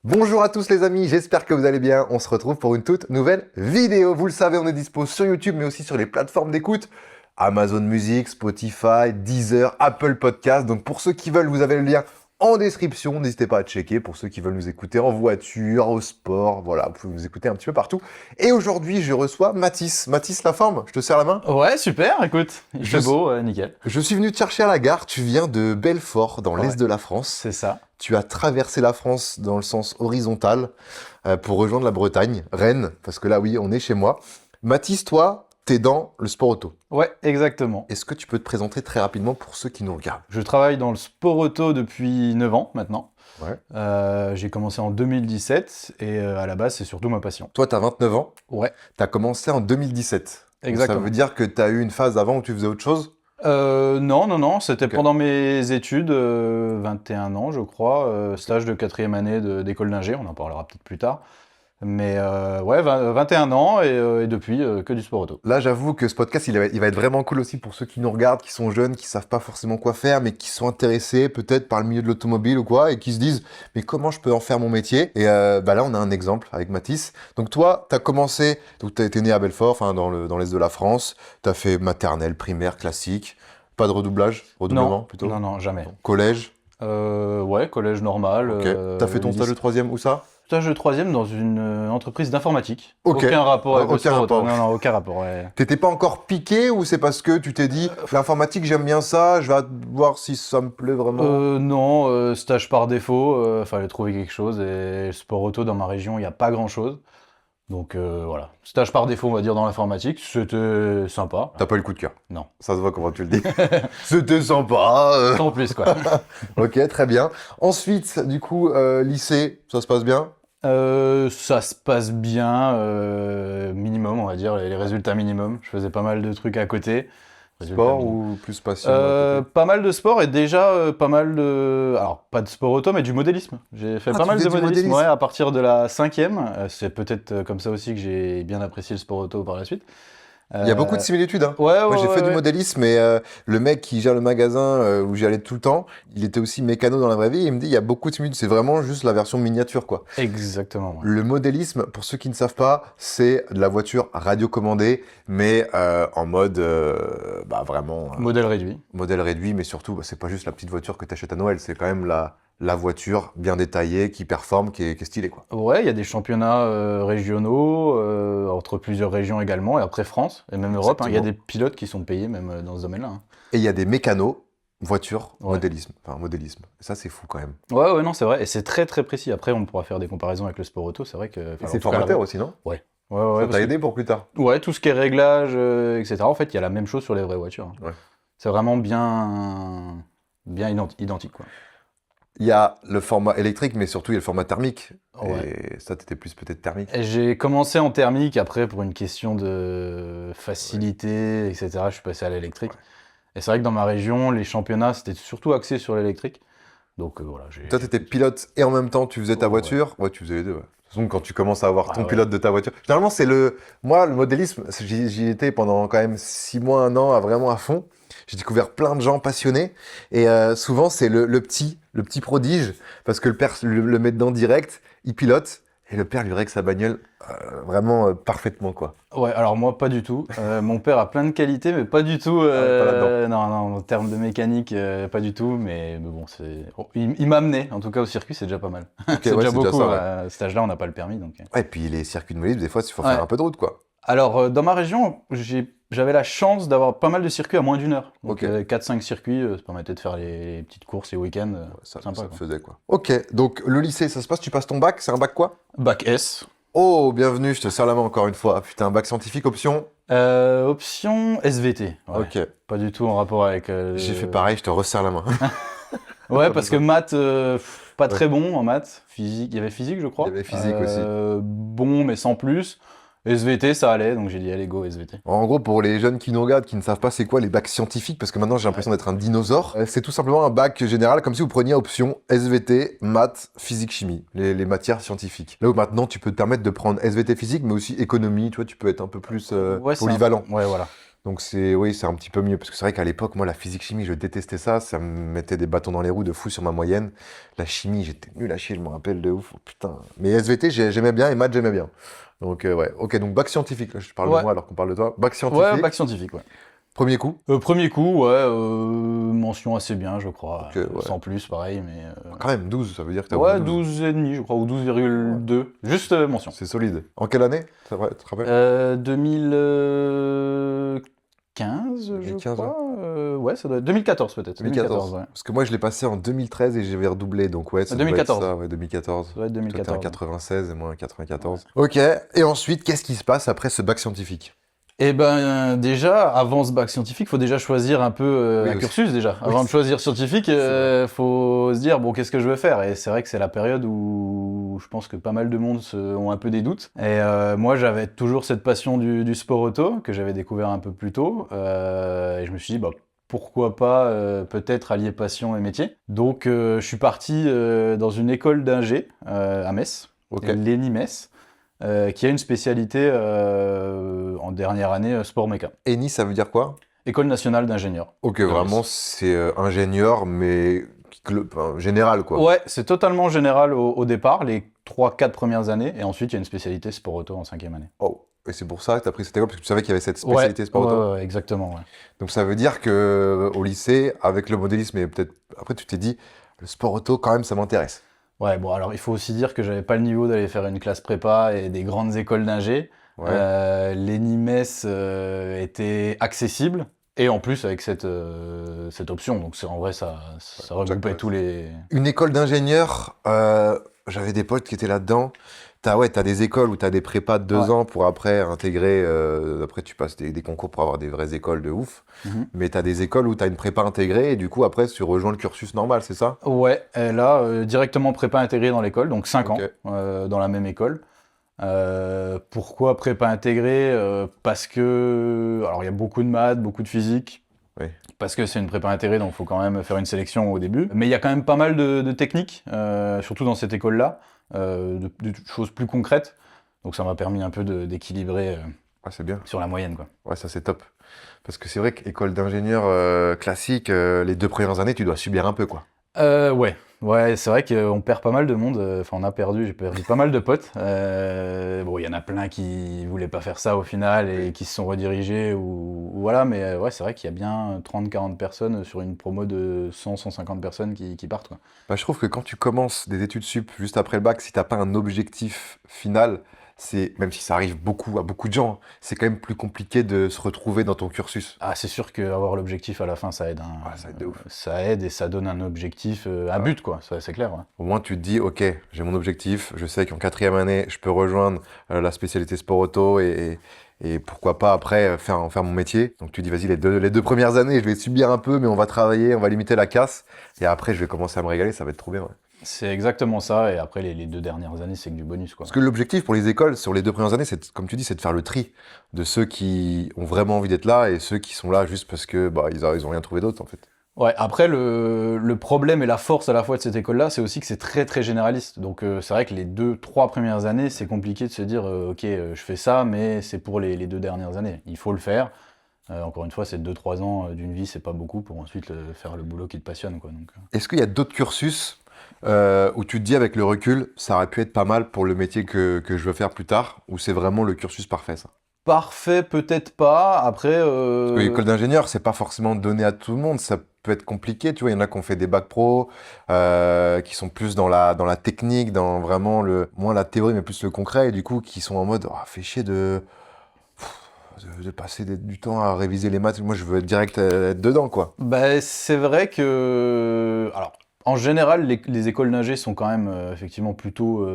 Bonjour à tous les amis, j'espère que vous allez bien. On se retrouve pour une toute nouvelle vidéo. Vous le savez, on est dispo sur YouTube, mais aussi sur les plateformes d'écoute. Amazon Music, Spotify, Deezer, Apple Podcast. Donc pour ceux qui veulent, vous avez le lien en description. N'hésitez pas à checker pour ceux qui veulent nous écouter en voiture, au sport. Voilà, vous pouvez nous écouter un petit peu partout. Et aujourd'hui, je reçois Mathis. Mathis, la forme, je te serre la main. Ouais, super, écoute, il fait beau, nickel. Je suis venu te chercher à la gare. Tu viens de Belfort, dans l'est de la France. C'est ça. Tu as traversé la France dans le sens horizontal pour rejoindre la Bretagne, Rennes, parce que là, oui, on est chez moi. Mathis, toi, t'es dans le sport auto. Ouais, exactement. Est-ce que tu peux te présenter très rapidement pour ceux qui nous regardent? Je travaille dans le sport auto depuis 9 ans maintenant. Ouais. J'ai commencé en 2017 et à la base, c'est surtout ma passion. Toi, t'as 29 ans. Ouais, T'as commencé en 2017. Donc, exactement. ça veut dire que t'as eu une phase avant où tu faisais autre chose? Non, c'était Ok. pendant mes études, 21 ans je crois, stage de 4e année d'école d'ingé, on en parlera peut-être plus tard. Mais ouais, 21 ans et depuis, que du sport auto. Là, j'avoue que ce podcast, il va être vraiment cool aussi pour ceux qui nous regardent, qui sont jeunes, qui savent pas forcément quoi faire, mais qui sont intéressés peut-être par le milieu de l'automobile ou quoi, et qui se disent, mais comment je peux en faire mon métier? Et bah là, on a un exemple avec Mathis. Donc toi, t'as commencé, donc t'as été né à Belfort, enfin dans l'est de la France, t'as fait maternelle, primaire, classique, pas de redoublement Non, plutôt? non, jamais. Collège, Ouais, collège normal. ok. T'as fait ton stage de troisième où ça? Stage de troisième dans une entreprise d'informatique. Ok. Aucun rapport avec le Aucun sport auto. rapport. Non, aucun rapport, ouais. T'étais pas encore piqué ou c'est parce que tu t'es dit l'informatique j'aime bien ça, je vais voir si ça me plaît vraiment? Non, stage par défaut, fallait trouver quelque chose et sport auto dans ma région, il n'y a pas grand-chose. Donc voilà, stage par défaut, on va dire, dans l'informatique, c'était sympa. T'as pas eu le coup de cœur? Non, Ça se voit comment tu le dis. C'était sympa. sans plus quoi. Ok, très bien. Ensuite, du coup, lycée, ça se passe bien? Ça se passe bien, minimum, on va dire, les résultats minimum. Je faisais pas mal de trucs à côté. Résultats Sport minimum. ou plus passion? À côté. Pas mal de sport et déjà pas mal de... Alors, pas de sport auto, mais du modélisme. J'ai fait Ah, pas tu mal faisais de du modélisme, modélisme? ouais, à partir de la 5e. C'est peut-être comme ça aussi que j'ai bien apprécié le sport auto par la suite. Il y a beaucoup de similitudes, hein. Ouais, Moi, j'ai fait du ouais. modélisme, mais le mec qui gère le magasin où j'y allais tout le temps, il était aussi mécano dans la vraie vie. Et il me dit, il y a beaucoup de similitudes. C'est vraiment juste la version miniature, quoi. Exactement, ouais. Le modélisme, pour ceux qui ne savent pas, c'est de la voiture radiocommandée, mais en mode bah, vraiment Modèle réduit. modèle réduit, mais surtout, bah, c'est pas juste la petite voiture que tu achètes à Noël, c'est quand même la voiture bien détaillée, qui performe, qui est stylée, quoi. Ouais, il y a des championnats régionaux, entre plusieurs régions également, et après France, et même Europe, hein. Il y a des pilotes qui sont payés même dans ce domaine-là, hein. Et il y a des mécanos, voiture, Ouais. modélisme. Enfin, modélisme. Et ça, c'est fou quand même. Ouais, non, c'est vrai, et c'est très très précis. Après, on pourra faire des comparaisons avec le sport auto, c'est vrai que... Et enfin, en c'est tout cas, formateur aussi, non? Ouais, Ça parce t'a que- aidé pour plus tard? ouais, tout ce qui est réglage, etc. En fait, il y a la même chose sur les vraies voitures, hein. Ouais. C'est vraiment bien identique, quoi. Il y a le format électrique, mais surtout, il y a le format thermique. Ouais. Et ça, t'étais plus peut-être thermique. Et j'ai commencé en thermique, après, pour une question de facilité, etc., je suis passé à l'électrique. Et c'est vrai que dans ma région, les championnats, c'était surtout axé sur l'électrique. Donc voilà, Toi, t'étais pilote et en même temps, tu faisais ta voiture. Ouais, tu faisais les deux, ouais. De toute façon, quand tu commences à avoir ton Ouais. pilote de ta voiture. Généralement, c'est le. Moi, le modélisme, j'y étais pendant quand même 6 mois, 1 an, vraiment à fond. J'ai découvert plein de gens passionnés. Et souvent, c'est le petit prodige, parce que le père le met dedans direct, il pilote, et le père lui règle sa bagnole vraiment parfaitement, quoi. Ouais, alors moi, pas du tout. Mon père a plein de qualités, mais pas du tout. ouais, pas là-dedans. Non, en termes de mécanique, pas du tout. Mais bon, il m'a amené, en tout cas, au circuit, c'est déjà pas mal. Ok, C'est ouais, déjà c'est déjà beaucoup. ça, ouais. À cet âge-là, on n'a pas le permis, donc. Ouais, et puis les circuits de modélisme, des fois, il faut Ouais. faire un peu de route, quoi. Alors, dans ma région, j'avais la chance d'avoir pas mal de circuits à moins d'1 heure. Donc, Ok. 4-5 circuits, ça permettait de faire les petites courses les week-ends. Ça Sympa, te quoi. faisait, quoi. Ok, donc le lycée, ça se passe, tu passes ton bac, c'est un bac quoi? Bac S. Oh, bienvenue, je te serre la main encore une fois. Putain, bac scientifique, option? Option SVT. Ouais. Ok, Pas du tout en rapport avec. j'ai fait pareil, je te resserre la main. Ouais, parce que maths, pas très bon en maths. Physique, il y avait physique, je crois. Il y avait physique aussi. Bon, mais sans plus. SVT, ça allait, donc j'ai dit allez, go, SVT. En gros, pour les jeunes qui nous regardent, qui ne savent pas c'est quoi les bacs scientifiques, parce que maintenant j'ai l'impression d'être un dinosaure, c'est tout simplement un bac général, comme si vous preniez option SVT, maths, physique, chimie, les matières scientifiques. Là où maintenant tu peux te permettre de prendre SVT physique, mais aussi économie, tu vois, tu peux être un peu plus Ouais, c'est polyvalent. Ouais, voilà. Donc oui, c'est un petit peu mieux. Parce que c'est vrai qu'à l'époque, moi, la physique-chimie, je détestais ça. Ça me mettait des bâtons dans les roues de fou sur ma moyenne. La chimie, j'étais nul à chier, je me rappelle de ouf. Oh, putain. Mais SVT, j'aimais bien et maths, j'aimais bien. Donc, ouais. Ok, donc bac scientifique. Là, je parle de Ouais, moi alors qu'on parle de toi. Bac ouais, scientifique, bac scientifique, ouais. premier coup. Premier coup, ouais, mention assez bien, je crois. Ok, ouais. Sans plus, pareil, mais... Quand même, 12, ça veut dire que t'as au moins Ouais, 12. 12 et demi, je crois, ou 12,2. Juste mention. C'est solide. En quelle année? Ça va, tu te rappelles? 2015, je 2015, ouais. crois. Ouais, ça doit être 2014 peut-être. 2014. Ouais. Parce que moi, je l'ai passé en 2013 et j'avais redoublé. Donc, ouais, ça doit être 2014. ça, ouais, 2014. Ça doit être Toi, t'es en 2014. 96 et moi en 94. Ok, et ensuite, qu'est-ce qui se passe après ce bac scientifique? Eh ben, déjà, avant ce bac scientifique, faut déjà choisir un peu Oui, un aussi. cursus déjà. Oui, Avant de choisir scientifique, vrai. faut se dire bon, qu'est-ce que je veux faire? Et c'est vrai que c'est la période où je pense que pas mal de monde ont un peu des doutes. Et moi, j'avais toujours cette passion du sport auto que j'avais découvert un peu plus tôt. Et je me suis dit bah pourquoi pas peut-être allier passion et métier. Donc, je suis parti dans une école d'ingé à Metz, Ok. l'ENI Metz. Qui a une spécialité en dernière année sport méca. ENI, ça veut dire quoi? École nationale d'ingénieurs. Ok, de vraiment, Metz. c'est ingénieur, mais enfin, général, quoi. Ouais, c'est totalement général au départ, les 3-4 premières années, et ensuite il y a une spécialité sport auto en 5e année. Oh, et c'est pour ça que tu as pris cette école, parce que tu savais qu'il y avait cette Ouais, spécialité sport auto. ouais, exactement. Ouais. Donc ça veut dire que au lycée, avec le modélisme, et peut-être après tu t'es dit, le sport auto, quand même, ça m'intéresse. Ouais, bon, alors il faut aussi dire que j'avais pas le niveau d'aller faire une classe prépa et des grandes écoles d'ingé. Ouais, L'ENIMES était accessible, et en plus avec cette option, donc en vrai ça regroupait jackpot. tous les... Une école d'ingénieur, j'avais des potes qui étaient là-dedans. T'as des écoles où t'as des prépas de 2 Ouais. ans pour après intégrer. Après, tu passes des concours pour avoir des vraies écoles de ouf. Mhm. Mais t'as des écoles où t'as une prépa intégrée et du coup, après, tu rejoins le cursus normal, c'est ça? Ouais, et là, directement prépa intégrée dans l'école, donc 5 ans Ok. dans la même école. Pourquoi prépa intégrée? Parce que, alors il y a beaucoup de maths, beaucoup de physique, Oui. parce que c'est une prépa intégrée, donc il faut quand même faire une sélection au début. Mais il y a quand même pas mal de techniques, surtout dans cette école-là, de choses plus concrètes. Donc ça m'a permis un peu d'équilibrer Ouais, c'est bien. sur la moyenne, quoi. Ouais, ça c'est top. Parce que c'est vrai qu'école d'ingénieur classique, les 2 premières années, tu dois subir un peu, quoi. Ouais, c'est vrai qu'on perd pas mal de monde. Enfin, j'ai perdu pas mal de potes. Bon, il y en a plein qui voulaient pas faire ça au final et Oui. qui se sont redirigés ou voilà, mais ouais, c'est vrai qu'il y a bien 30-40 personnes sur une promo de 100-150 personnes qui partent, quoi. Bah, je trouve que quand tu commences des études sup juste après le bac, si t'as pas un objectif final, même si ça arrive beaucoup à beaucoup de gens, hein, c'est quand même plus compliqué de se retrouver dans ton cursus. Ah, c'est sûr qu'avoir l'objectif à la fin, ça aide, hein. Ah, ça va être de ouf. Ça aide et ça donne un objectif, un Ouais. but, quoi. Ça, c'est clair, ouais. Au moins, tu te dis, ok, j'ai mon objectif, je sais qu'en 4e année, je peux rejoindre la spécialité sport auto et pourquoi pas après en faire mon métier. Donc tu dis, vas-y, les 2 premières années, je vais subir un peu, mais on va travailler, on va limiter la casse. Et après, je vais commencer à me régaler, ça va être trop bien. Ouais. C'est exactement ça. Et après, les 2 dernières années, c'est que du bonus, quoi. Parce que l'objectif pour les écoles, sur les 2 premières années, comme tu dis, c'est de faire le tri de ceux qui ont vraiment envie d'être là et ceux qui sont là juste parce que ils ont rien trouvé d'autre, en fait. Ouais, après, le problème et la force à la fois de cette école-là, c'est aussi que c'est très très généraliste. Donc c'est vrai que les 2-3 premières années, c'est compliqué de se dire, ok, je fais ça, mais c'est pour les 2 dernières années. Il faut le faire. Encore une fois, c'est 2-3 ans d'une vie, c'est pas beaucoup pour ensuite faire le boulot qui te passionne, quoi. Donc, Est-ce qu'il y a d'autres cursus où tu te dis avec le recul, ça aurait pu être pas mal pour le métier que je veux faire plus tard, ou c'est vraiment le cursus parfait, ça? parfait, peut-être pas. Après, Parce que l'école d'ingénieur, c'est pas forcément donné à tout le monde, ça peut être compliqué, tu vois, il y en a qui ont fait des bacs pro, qui sont plus dans la technique, dans vraiment moins la théorie, mais plus le concret, et du coup, qui sont en mode, oh, fait chier de passer du temps à réviser les maths, moi je veux direct être dedans, quoi. bah, c'est vrai que... Alors, en général, les écoles d'ingé sont quand même effectivement plutôt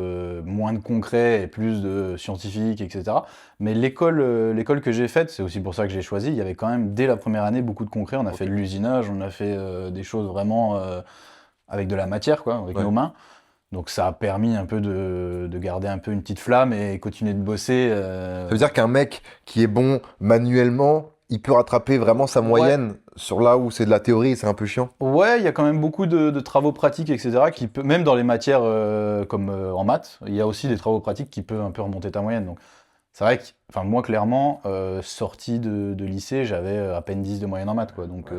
moins de concret et plus de scientifique, etc. Mais l'école que j'ai faite, c'est aussi pour ça que j'ai choisi, il y avait quand même, dès la première année, beaucoup de concret. On a fait de l'usinage, on a fait des choses vraiment avec de la matière, quoi, avec Ouais. nos mains. Donc ça a permis un peu de garder un peu une petite flamme et continuer de bosser. Ça veut dire qu'un mec qui est bon manuellement, il peut rattraper vraiment sa moyenne sur là où c'est de la théorie et c'est un peu chiant. Ouais, il y a quand même beaucoup de travaux pratiques, etc. Même dans les matières comme en maths, il y a aussi des travaux pratiques qui peuvent un peu remonter ta moyenne. Donc c'est vrai que, enfin, moi, clairement, sorti de lycée, j'avais à peine 10 de moyenne en maths, quoi. Donc,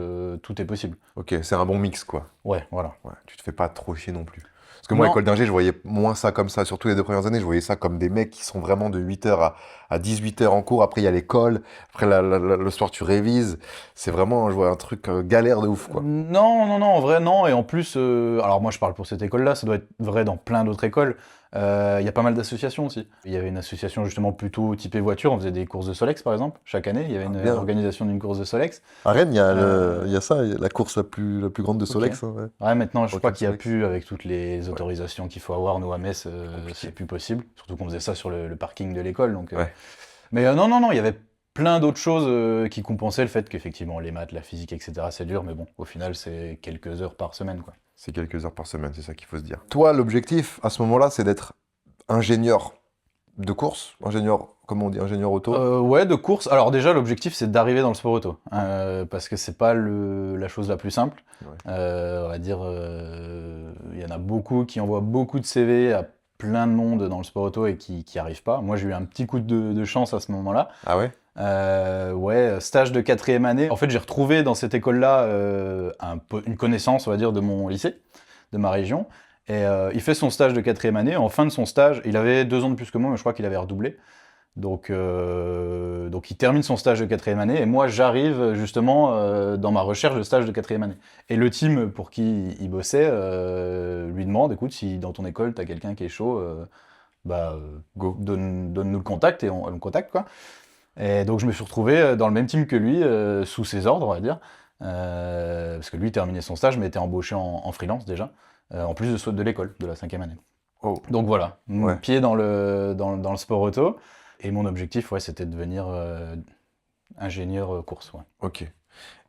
tout est possible. Ok, c'est un bon mix, quoi. Ouais, voilà. Ouais, tu te fais pas trop chier non plus. Parce que moi, Non, école d'ingé, je voyais moins ça comme ça. Surtout les 2 premières années, je voyais ça comme des mecs qui sont vraiment de 8h à 18h en cours. Après, il y a l'école. Après, le soir, tu révises. C'est vraiment, je vois un truc galère de ouf, quoi. non, en vrai, non. Et en plus, alors moi, je parle pour cette école-là, ça doit être vrai dans plein d'autres écoles. Il y a pas mal d'associations aussi. Il y avait une association justement plutôt typée voiture. On faisait des courses de Solex, par exemple. Chaque année, il y avait une Bien. organisation d'une course de Solex. À Rennes, Euh, il y a ça, il y a la course la plus grande de Ok. Solex. Hein, ouais. Ouais, maintenant, je Rocking crois qu'il n'y a Solex. plus, avec toutes les Ouais. autorisations qu'il faut avoir, nous, à Metz, Compliqué. c'est plus possible. Surtout qu'on faisait ça sur le parking de l'école. Donc, Ouais. Mais non, il y avait plein d'autres choses qui compensaient le fait qu'effectivement, les maths, la physique, etc., c'est dur. Mais bon, au final, c'est quelques heures par semaine, quoi. C'est quelques heures par semaine, c'est ça qu'il faut se dire. Toi, l'objectif, à ce moment-là, c'est d'être ingénieur de course, ingénieur, comment on dit, ingénieur auto. Ouais, de course. Alors déjà, l'objectif, c'est d'arriver dans le sport auto, parce que c'est pas la chose la plus simple. Ouais. On va dire, il y en a beaucoup qui envoient beaucoup de CV à plein de monde dans le sport auto et qui n'y arrivent pas. Moi, j'ai eu un petit coup de chance à ce moment-là. Ah ouais? Ouais, stage de 4e année. En fait, j'ai retrouvé dans cette école-là une connaissance, on va dire, de mon lycée, de ma région. Et il fait son stage de 4e année. En fin de son stage, il avait 2 ans de plus que moi, mais je crois qu'il avait redoublé. Donc il termine son stage de 4e année. Et moi, j'arrive justement dans ma recherche de stage de 4e année. Et le team pour qui il bossait lui demande, écoute, si dans ton école, tu as quelqu'un qui est chaud, Go. donne-nous le contact et on le contacte, quoi. Et donc je me suis retrouvé dans le même team que lui, sous ses ordres, on va dire. Parce que lui terminait son stage, mais était embauché en freelance déjà, en plus de l'école, de la 5e année. Oh. Donc voilà, Ouais. pied dans le sport auto. Et mon objectif, ouais, c'était de devenir ingénieur course. Ouais. Ok.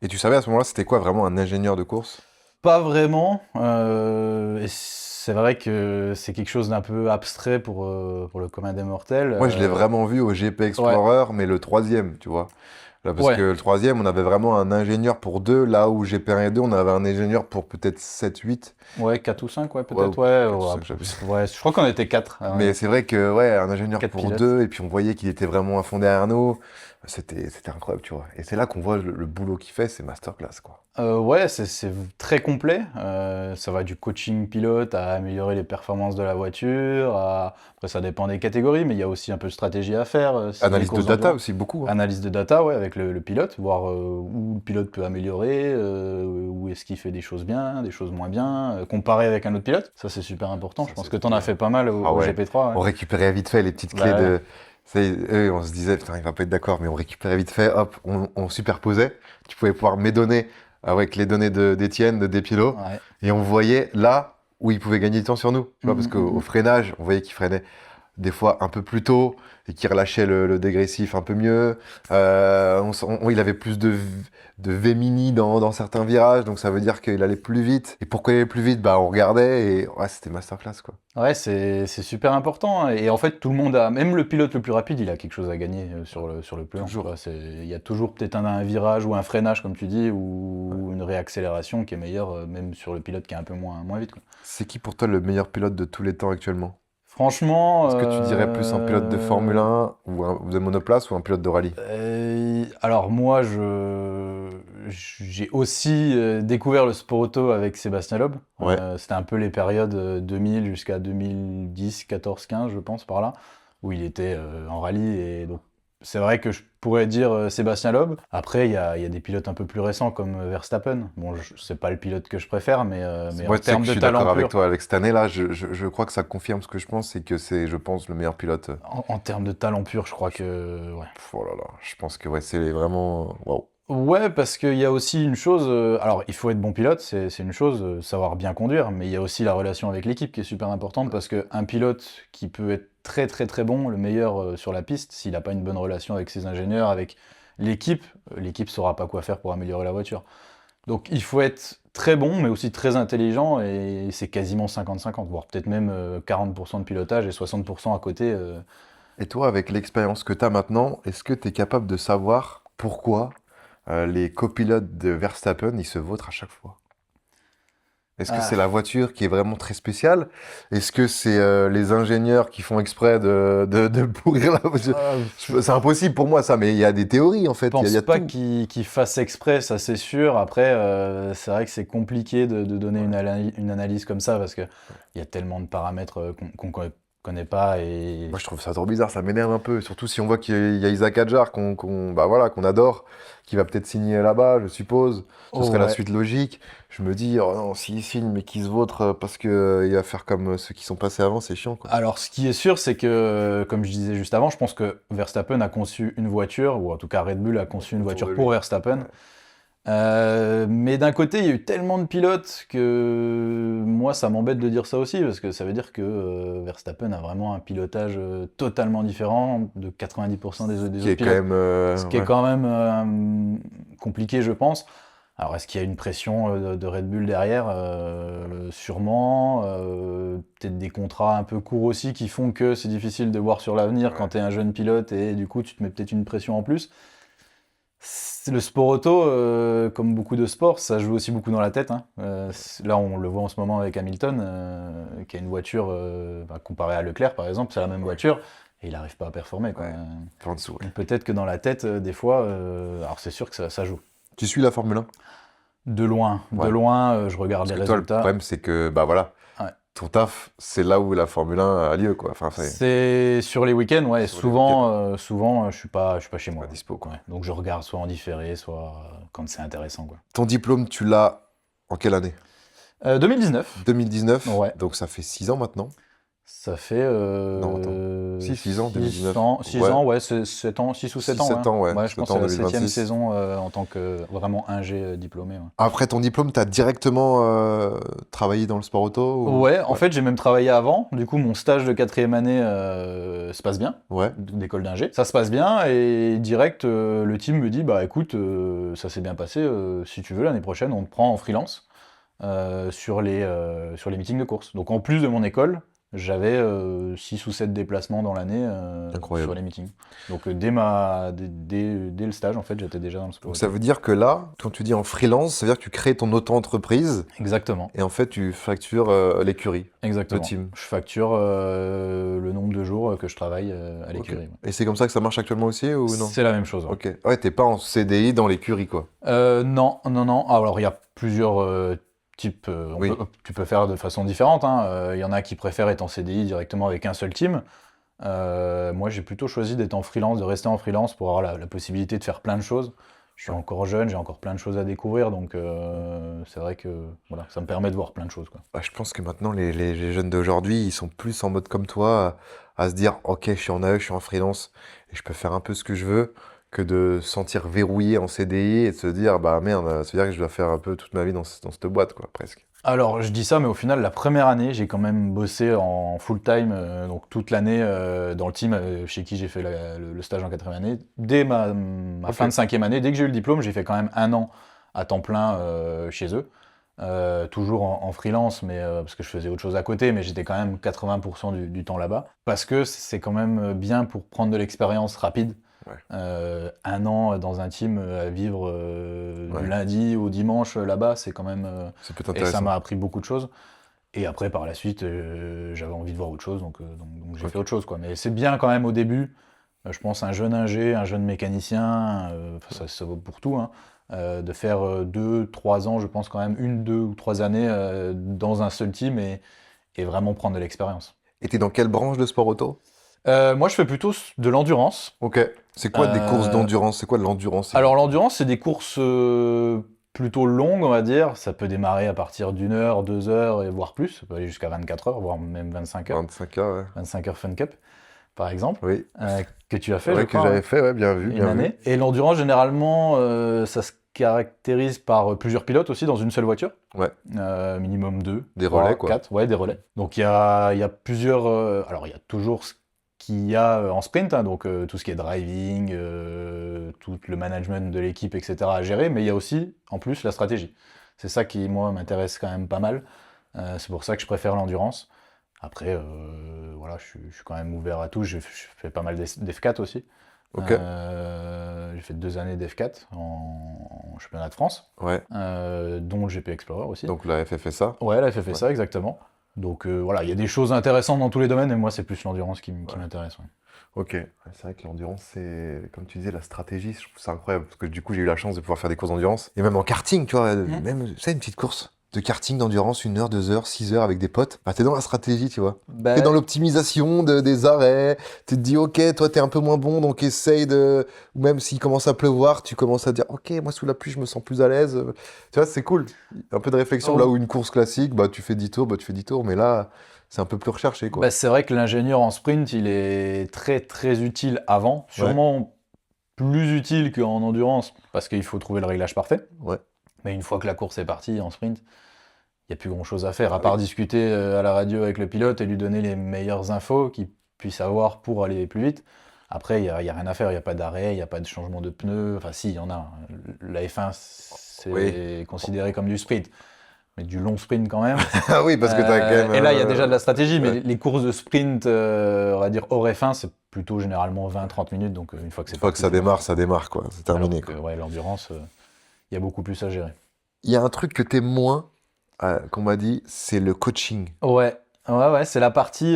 Et tu savais à ce moment-là, c'était quoi vraiment un ingénieur de course? Pas vraiment. Et c'est vrai que c'est quelque chose d'un peu abstrait pour le commun des mortels. Moi, je l'ai vraiment vu au GP Explorer, mais le troisième, tu vois. Là, parce Ouais. que le troisième, on avait vraiment un ingénieur pour 2, là où GP1 et 2, on avait un ingénieur pour peut-être 7, 8. Ouais, 4 ou 5, ouais, Ouais, peut-être. ou Ouais, 4 ou ouais, 5, j'avais. ouais, je crois qu'on était 4. Mais c'est vrai que, ouais, un ingénieur 4 pour pilotes. 2, et puis on voyait qu'il était vraiment à fond derrière nous. C'était incroyable, tu vois. Et c'est là qu'on voit le boulot qu'il fait, c'est masterclass, quoi. Ouais, c'est très complet. Ça va du coaching pilote à améliorer les performances de la voiture. Après, ça dépend des catégories, mais il y a aussi un peu de stratégie à faire. Si les Analyse de courses data d'endurance. aussi, beaucoup. Hein. Analyse de data, ouais, avec le pilote, voir où le pilote peut améliorer, où est-ce qu'il fait des choses bien, des choses moins bien, comparer avec un autre pilote. Ça, c'est super important. Ça, Je pense c'est que t'en as super. fait pas mal au Ah ouais. GP3. On Ouais. récupérait vite fait les petites Bah clés ouais. de. On se disait, putain, il va pas être d'accord, mais on récupérait vite fait, hop, on superposait. Tu pouvais pouvoir m'édonner avec les données d'Étienne, de Despilo, Ouais. et on voyait là où il pouvait gagner du temps sur nous. Tu vois, parce Mhm, qu'au mhm. freinage, on voyait qu'il freinait des fois un peu plus tôt et qu'il relâchait le dégressif un peu mieux. Il avait plus de V-mini dans certains virages, donc ça veut dire qu'il allait plus vite. Et pourquoi il allait plus vite? Bah, on regardait et ouais, c'était masterclass, quoi. Ouais, c'est super important. Et en fait, tout le monde a, même le pilote le plus rapide, il a quelque chose à gagner sur le plan. Toujours. Tu vois, il y a toujours peut-être un virage ou un freinage, comme tu dis, ou une réaccélération qui est meilleure, même sur le pilote qui est un peu moins vite, quoi. C'est qui pour toi le meilleur pilote de tous les temps actuellement? Franchement, Est-ce que tu dirais plus un pilote de Formule 1 ou de monoplace ou un pilote de rallye? alors moi, j'ai aussi découvert le sport auto avec Sébastien Loeb. Ouais. C'était un peu les périodes 2000 jusqu'à 2010, 14, 15, je pense, par là, où il était en rallye. Et donc, c'est vrai que je pourrais dire Sébastien Loeb. Après, il y a des pilotes un peu plus récents comme Verstappen. Bon, c'est pas le pilote que je préfère, mais en Moi, tu sais que termes je de suis talent d'accord avec pur, toi. Avec cette année-là, je crois que ça confirme ce que je pense, c'est que c'est, je pense, le meilleur pilote. en termes de talent pur, je crois que ouais. Oh là là, je pense que ouais, c'est vraiment. Waouh. Ouais, parce qu'il y a aussi une chose, alors il faut être bon pilote, c'est une chose, savoir bien conduire, mais il y a aussi la relation avec l'équipe qui est super importante, parce qu'un pilote qui peut être très très très bon, le meilleur sur la piste, s'il n'a pas une bonne relation avec ses ingénieurs, avec l'équipe, l'équipe saura pas quoi faire pour améliorer la voiture. Donc il faut être très bon, mais aussi très intelligent, et c'est quasiment 50-50, voire peut-être même 40% de pilotage et 60% à côté. Et toi, avec l'expérience que tu as maintenant, est-ce que tu es capable de savoir pourquoi les copilotes de Verstappen, ils se vautrent à chaque fois? Est-ce que c'est la voiture qui est vraiment très spéciale? Est-ce que c'est les ingénieurs qui font exprès de pourrir la voiture? C'est impossible pour moi ça, mais il y a des théories en fait, Je pense il y a pas tout. qu'ils fassent exprès, ça c'est sûr. Après, c'est vrai que c'est compliqué de donner une analyse comme ça parce qu'il y a tellement de paramètres qu'on connaît pas. Et... Moi je trouve ça trop bizarre, ça m'énerve un peu, surtout si on voit qu'il y a Isaac Hadjar bah voilà, qu'on adore, qui va peut-être signer là-bas, je suppose. Ce serait la Ouais. suite logique. Je me dis, oh non, s'il signe mais qu'il se vautre parce que il va faire comme ceux qui sont passés avant, c'est chiant quoi. Alors, ce qui est sûr, c'est que, comme je disais juste avant, je pense que Verstappen a conçu une voiture, ou en tout cas Red Bull a conçu une Autour voiture de pour lui. Verstappen. Ouais. Mais d'un côté, il y a eu tellement de pilotes que moi, ça m'embête de dire ça aussi, parce que ça veut dire que Verstappen a vraiment un pilotage totalement différent de 90% des autres Qui est quand pilotes. même. Ce qui est Ouais. quand même compliqué, je pense. Alors, est-ce qu'il y a une pression de Red Bull derrière? Sûrement. Peut-être des contrats un peu courts aussi qui font que c'est difficile de voir sur l'avenir quand tu es un jeune pilote et du coup, tu te mets peut-être une pression en plus. Le sport auto, comme beaucoup de sports, ça joue aussi beaucoup dans la tête, hein. Là, on le voit en ce moment avec Hamilton, qui a une voiture, comparée à Leclerc, par exemple, c'est la même voiture, et il n'arrive pas à performer, quoi. Ouais. En dessous, ouais. Donc peut-être que dans la tête, des fois, alors c'est sûr que ça joue. Tu suis la Formule 1? De loin, Ouais. je regarde Parce les que toi, le résultats. problème, c'est que, bah voilà, Ouais. ton taf, c'est là où la Formule 1 a lieu, quoi. Enfin, c'est C'est sur les week-ends, ouais. Sur les Souvent, je suis pas chez moi. pas dispo, quoi. Ouais. Donc je regarde soit en différé, soit quand c'est intéressant, quoi. Ton diplôme, tu l'as en quelle année? 2019. 2019? Ouais. Donc ça fait 6 ans maintenant? Ça fait Non, attends. Si, 6 ans, 2019. 6 Ouais. ans, ouais, 7 ans, 6 ou 7 ans. 7 ans, ouais. Ouais, je 7 pense que ans, c'est la 7e 2026. saison en tant que vraiment ingé diplômé. Ouais. Après ton diplôme, tu as directement travaillé dans le sport auto ou... Ouais, en fait, j'ai même travaillé avant. Du coup, mon stage de 4e année se passe bien, Ouais. d'école d'ingé. Ça se passe bien et direct, le team me dit, bah écoute, ça s'est bien passé. Si tu veux, l'année prochaine, on te prend en freelance sur les meetings de course. Donc en plus de mon école, j'avais 6 ou 7 déplacements dans l'année Incroyable. sur les meetings. Donc dès le stage, en fait, j'étais déjà dans le sport. Donc ça veut dire que là, quand tu dis en freelance, ça veut dire que tu crées ton auto-entreprise Exactement. et en fait tu factures l'écurie, Exactement. le team. Je facture le nombre de jours que je travaille à l'écurie. Ok. Et c'est comme ça que ça marche actuellement aussi ou non? C'est la même chose. Ouais. Ok. Ouais, t'es pas en CDI dans l'écurie, quoi. Non. Alors, il y a plusieurs types. Oui. Tu peux faire de façon différente, hein. Il y en a qui préfèrent être en CDI directement avec un seul team. Moi, j'ai plutôt choisi d'être en freelance, de rester en freelance pour avoir la possibilité de faire plein de choses. Je suis encore jeune, j'ai encore plein de choses à découvrir, donc c'est vrai que voilà, ça me permet de voir plein de choses, quoi. Bah, je pense que maintenant, les jeunes d'aujourd'hui, ils sont plus en mode comme toi, à se dire, ok, je suis en AE, je suis en freelance, et je peux faire un peu ce que je veux, que de se sentir verrouillé en CDI et de se dire, bah merde, ça veut dire que je dois faire un peu toute ma vie dans cette boîte, quoi, presque. Alors, je dis ça, mais au final, la première année, j'ai quand même bossé en full-time, donc toute l'année dans le team chez qui j'ai fait le stage en 4e année. Dès ma Ok. fin de 5e année, dès que j'ai eu le diplôme, j'ai fait quand même 1 an à temps plein chez eux. Toujours en freelance, mais parce que je faisais autre chose à côté, mais j'étais quand même 80% du temps là-bas. Parce que c'est quand même bien pour prendre de l'expérience rapide. Ouais. 1 an dans un team à vivre Ouais. du lundi au dimanche là-bas, c'est quand même... Ça peut être et ça intéressant. m'a appris beaucoup de choses. Et après, par la suite, j'avais envie de voir autre chose, donc j'ai Ok. fait autre chose, quoi. Mais c'est bien quand même au début. Je pense un jeune ingé, un jeune mécanicien, ça vaut pour tout, hein, de faire 2, 3 ans, je pense quand même 1, 2 ou 3 années dans un seul team et vraiment prendre de l'expérience. Et t'es dans quelle branche de sport auto? Moi, je fais plutôt de l'endurance. Ok. C'est quoi des courses Euh, d'endurance? C'est quoi de l'endurance? Alors l'endurance, c'est des courses plutôt longues, on va dire. Ça peut démarrer à partir d'1 heure, 2 heures, et voire plus. Ça peut aller jusqu'à 24 heures, voire même 25 heures. 25 heures, ouais. 25 heures Fun Cup, par exemple, Oui. que tu as C'est fait, je vrai que crois, j'avais hein, fait, ouais, bien vu, une bien vu. année. Et l'endurance, généralement, ça se caractérise par plusieurs pilotes aussi dans une seule voiture. Ouais. Minimum 2, Des 3, relais, quoi. 4, ouais, des relais. Donc il y a plusieurs... alors il y a toujours ce qu'il y a en sprint, hein, donc tout ce qui est driving, tout le management de l'équipe, etc. à gérer, mais il y a aussi, en plus, la stratégie. C'est ça qui, moi, m'intéresse quand même pas mal. C'est pour ça que je préfère l'endurance. Après, voilà, je suis quand même ouvert à tout. Je fais pas mal d'F4 aussi. Ok. J'ai fait 2 années d'F4 en championnat de France, Ouais. dont le GP Explorer aussi. Donc la FFSA. Ouais, la FFSA, exactement. Donc voilà, il y a des choses intéressantes dans tous les domaines, mais moi, c'est plus l'endurance qui m'intéresse. Ouais. Ok. Ouais, c'est vrai que l'endurance, c'est, comme tu disais, la stratégie, je trouve ça incroyable. Parce que du coup, j'ai eu la chance de pouvoir faire des courses d'endurance. Et même en karting, tu vois, même, tu sais, une petite course de karting d'endurance, 1 heure, 2 heures, 6 heures avec des potes. Bah, t'es dans la stratégie, tu vois. T'es dans l'optimisation des arrêts. Tu te dis, ok, toi, t'es un peu moins bon, donc essaye de. Ou même s'il commence à pleuvoir, tu commences à dire, ok, moi, sous la pluie, je me sens plus à l'aise. Tu vois, c'est cool. Un peu de réflexion. Oh. Là où une course classique, bah, tu fais 10 tours, bah, tu fais 10 tours. Mais là, c'est un peu plus recherché, quoi. Bah, c'est vrai que l'ingénieur en sprint, il est très très utile avant, sûrement plus utile qu'en endurance, parce qu'il faut trouver le réglage parfait. Ouais. Mais une fois que la course est partie en sprint, il n'y a plus grand chose à faire, à Ah part oui. discuter à la radio avec le pilote et lui donner les meilleures infos qu'il puisse avoir pour aller plus vite. Après, il n'y a rien à faire, il n'y a pas d'arrêt, il n'y a pas de changement de pneus. Enfin, si, il y en a. La F1, c'est Oui. considéré comme du sprint, mais du long sprint quand même. Ah oui, parce que t'as quand même. Et là, il y a déjà de la stratégie, mais ouais. les courses de sprint, on va dire hors F1, c'est plutôt généralement 20-30 minutes. Donc, une fois que c'est Une fois que parti, ça démarre, quoi. C'est terminé, alors que, quoi. ouais, l'endurance, il y a beaucoup plus à gérer. Il y a un truc que t'aimes moins, qu'on m'a dit, c'est le coaching. Ouais, c'est la partie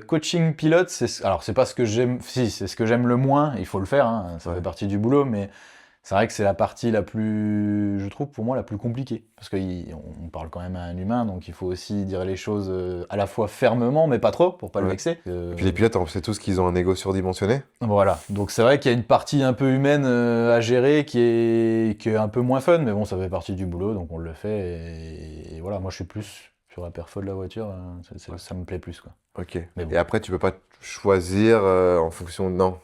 coaching pilote. Alors, c'est pas ce que j'aime. Si, c'est ce que j'aime le moins. Il faut le faire, hein, ça Ouais. fait partie du boulot, mais c'est vrai que c'est la partie la plus, je trouve, pour moi, la plus compliquée. Parce qu'on parle quand même à un humain, donc il faut aussi dire les choses à la fois fermement, mais pas trop, pour pas le Ouais. vexer. Et puis les pilotes, on sait tous qu'ils ont un ego surdimensionné. Voilà, donc c'est vrai qu'il y a une partie un peu humaine à gérer qui est un peu moins fun, mais bon, ça fait partie du boulot, donc on le fait. Et voilà, moi je suis plus sur la perfo de la voiture, ça me plaît plus, quoi. Ok. Mais bon. Et après, tu peux pas choisir en fonction de... Non.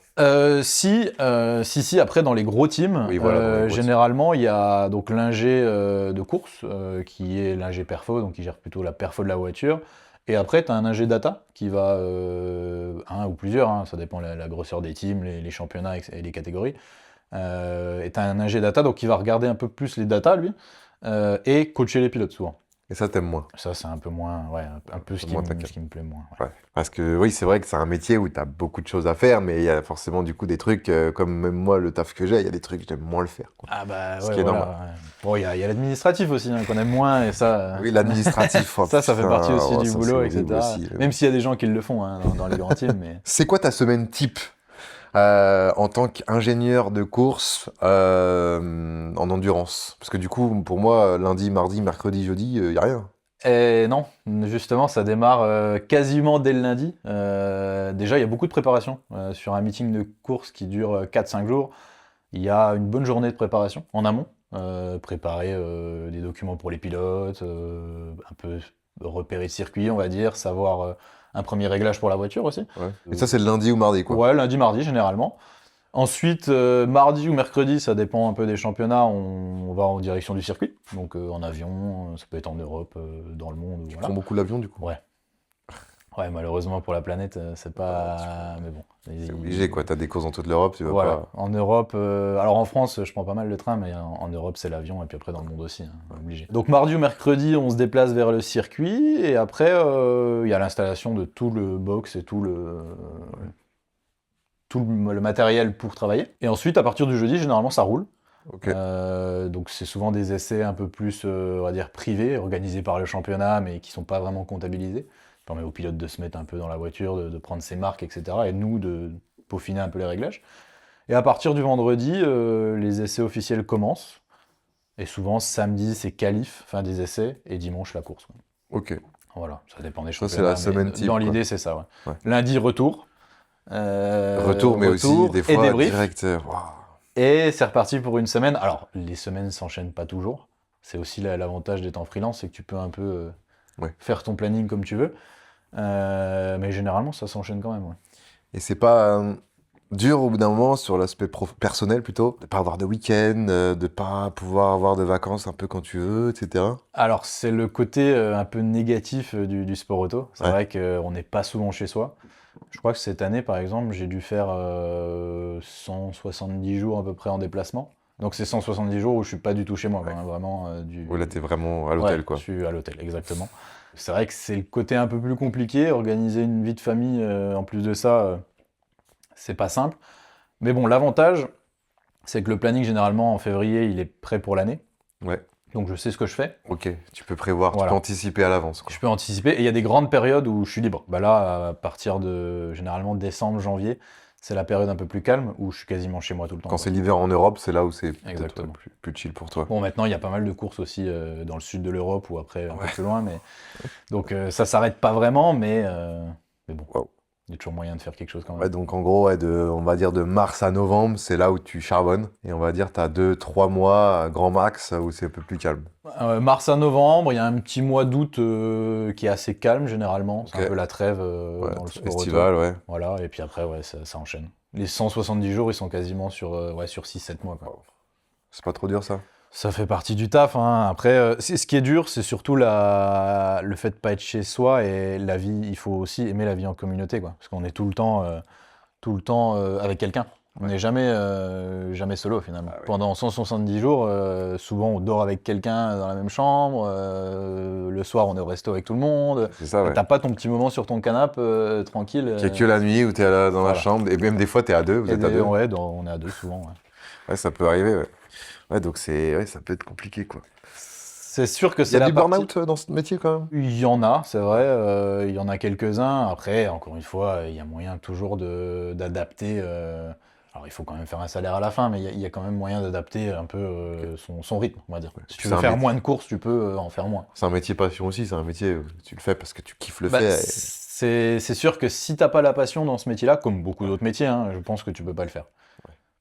Si, après dans les gros teams, Oui, voilà, dans les gros généralement il y a donc l'ingé de course qui est l'ingé perfo, donc qui gère plutôt la perfo de la voiture. Et après, tu as un ingé data qui va, un ou plusieurs, hein, ça dépend la grosseur des teams, les championnats et les catégories. Et tu as un ingé data donc qui va regarder un peu plus les datas, lui, et coacher les pilotes souvent. Et ça, t'aimes moins. Ça, c'est un peu moins, ouais, un peu C'est moins ta ce qui me plaît moins. Ouais. Ouais. Parce que oui, c'est vrai que c'est un métier où tu as beaucoup de choses à faire, mais il y a forcément du coup des trucs, comme même moi, le taf que j'ai, il y a des trucs que j'aime moins le faire, quoi. Ah bah Ce ouais, qui est voilà. normal. Ouais. Bon, il y a l'administratif aussi, hein, qu'on aime moins, et ça, Oui, l'administratif, oh, ça fait putain, partie aussi oh, du ça, boulot, c'est horrible etc. aussi. Même s'il y a des gens qui le font hein, dans les grands teams, mais... C'est quoi ta semaine type en tant qu'ingénieur de course en endurance? Parce que du coup, pour moi, lundi, mardi, mercredi, jeudi, il n'y a rien. Et non, justement, ça démarre quasiment dès le lundi. Déjà, il y a beaucoup de préparation. Sur un meeting de course qui dure 4-5 jours, il y a une bonne journée de préparation en amont. Préparer des documents pour les pilotes, un peu repérer le circuit, on va dire, savoir un premier réglage pour la voiture aussi. Ouais. Et ça, c'est le lundi ou mardi, quoi. Ouais, lundi, mardi, généralement. Ensuite, mardi ou mercredi, ça dépend un peu des championnats, on va en direction du circuit. Donc en avion, ça peut être en Europe, dans le monde. Tu Voilà. prends beaucoup l'avion, du coup. Ouais. Ouais, malheureusement pour la planète, c'est pas. Mais bon. C'est obligé, quoi. T'as des courses dans toute l'Europe, tu vas Voilà. pas... En Europe, alors en France, je prends pas mal le train, mais en Europe, c'est l'avion, et puis après dans le monde aussi, hein, obligé. Donc mardi ou mercredi, on se déplace vers le circuit, et après, il y a l'installation de tout le box et tout le matériel pour travailler. Et ensuite, à partir du jeudi, généralement, ça roule. Ok. Donc c'est souvent des essais un peu plus, on va dire, privés, organisés par le championnat, mais qui sont pas vraiment comptabilisés. Ça permet aux pilotes de se mettre un peu dans la voiture, de prendre ses marques, etc. Et nous, de peaufiner un peu les réglages. Et à partir du vendredi, les essais officiels commencent. Et souvent, samedi, c'est qualif, fin des essais, et dimanche, la course. Ok. Voilà, ça dépend des Ça, c'est championnats. la semaine type, dans quoi. l'idée, c'est ça, ouais. Ouais. Lundi, retour. Retour, mais aussi, des et fois, débrief. direct... waouh. Et c'est reparti pour une semaine. Alors, les semaines s'enchaînent pas toujours. C'est aussi l'avantage d'être en freelance, c'est que tu peux un peu Ouais. faire ton planning comme tu veux. Mais généralement, ça s'enchaîne quand même. Ouais. Et c'est pas dur au bout d'un moment sur l'aspect personnel plutôt, de pas avoir de week-end, de pas pouvoir avoir de vacances un peu quand tu veux, etc. Alors, c'est le côté un peu négatif du sport auto. C'est Ouais. vrai qu'on n'est pas souvent chez soi. Je crois que cette année, par exemple, j'ai dû faire 170 jours à peu près en déplacement. Donc, c'est 170 jours où je suis pas du tout chez moi. Ouais. Hein, vraiment, Où là, t'es vraiment à l'hôtel, ouais, quoi. je suis à l'hôtel, exactement. C'est vrai que c'est le côté un peu plus compliqué. Organiser une vie de famille, en plus de ça, c'est pas simple. Mais bon, l'avantage, c'est que le planning, généralement, en février, il est prêt pour l'année. Ouais. Donc, je sais ce que je fais. Ok, tu peux prévoir, Voilà. tu peux anticiper à l'avance, quoi. Je peux anticiper. Et il y a des grandes périodes où je suis libre. Bah là, à partir de, généralement, décembre, janvier, c'est la période un peu plus calme où je suis quasiment chez moi tout le temps. Quand quoi. c'est l'hiver en Europe, c'est là où c'est peut-être Exactement. plus chill pour toi. Bon, maintenant, il y a pas mal de courses aussi dans le sud de l'Europe ou après un peu Ouais. plus loin. Mais... Donc, ça s'arrête pas vraiment, mais bon, Wow. il y a toujours moyen de faire quelque chose quand même. Ouais, donc en gros, ouais, on va dire de mars à novembre, c'est là où tu charbonnes. Et on va dire tu as 2-3 mois, grand max, où c'est un peu plus calme. Mars à novembre, il y a un petit mois d'août qui est assez calme généralement. C'est Ok. un peu la trêve Ouais, dans le sport auto. estival, ouais. Voilà, et puis après, ouais, ça enchaîne. Les 170 jours, ils sont quasiment sur 6-7 mois. Quoi. C'est pas trop dur, ça? Ça fait partie du taf. Hein. Après, ce qui est dur, c'est surtout le fait de pas être chez soi et la vie. Il faut aussi aimer la vie en communauté, quoi. Parce qu'on est tout le temps avec quelqu'un. On n'est jamais solo finalement. Ah ouais. Pendant 170 jours, souvent on dort avec quelqu'un dans la même chambre. Le soir, on est au resto avec tout le monde. C'est ça, ouais. T'as pas ton petit moment sur ton canapé tranquille. Qu'il y a que la nuit où t'es dans la voilà. chambre, et même des fois t'es à deux, vous êtes à deux. Ouais, on est à deux souvent. Ouais. Ouais, ça peut arriver, ouais. Ouais, donc ça peut être compliqué, quoi. C'est sûr que Il y c'est a la du partie... burn-out dans ce métier, quand même? Il y en a, c'est vrai. Il y en a quelques-uns. Après, encore une fois, il y a moyen toujours d'adapter. Alors, il faut quand même faire un salaire à la fin, mais il y a quand même moyen d'adapter un peu son rythme, on va dire. Ouais. Si tu C'est veux un faire métier. moins de courses, tu peux en faire moins. C'est un métier passion aussi, c'est un métier où tu le fais parce que tu kiffes le Bah, faire. c'est sûr que si t'as pas la passion dans ce métier-là, comme beaucoup d'autres métiers, hein, je pense que tu peux pas le faire.